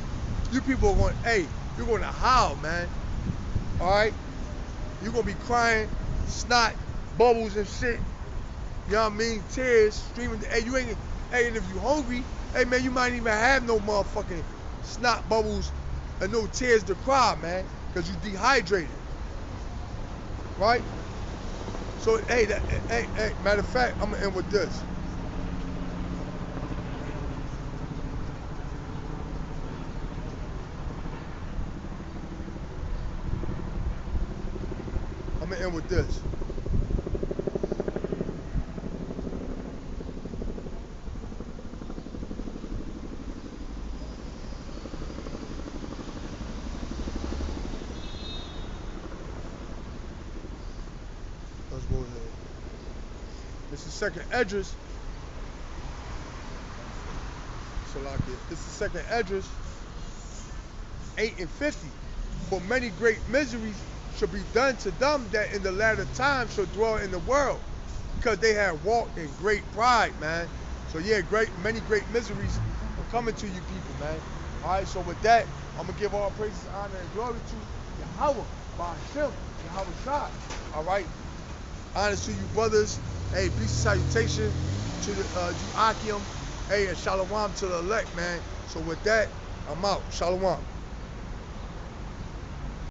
you people are going, hey, you're going to howl, man. All right, you're going to be crying, snot, bubbles and shit. You know what I mean? Tears streaming. Hey, hey, and if you hungry, hey man, you might even have no motherfucking snot bubbles and no tears to cry, man, because you dehydrated. Right? So, hey, matter of fact, I'm gonna end with this. I'm gonna end with this. Let's go ahead. This is second Esdras. This is second Esdras 8 and 50. For many great miseries shall be done to them that in the latter time shall dwell in the world, because they have walked in great pride, man. So yeah, many great miseries are coming to you people, man. All right, so with that, I'm gonna give all praises, honor, and glory to Yahweh, by Hashem, Yahweh Shai. All right, honors to you brothers. Hey, peace and salutation to the Akim. Hey, and shalom to the elect, man. So with that, I'm out. Shalom.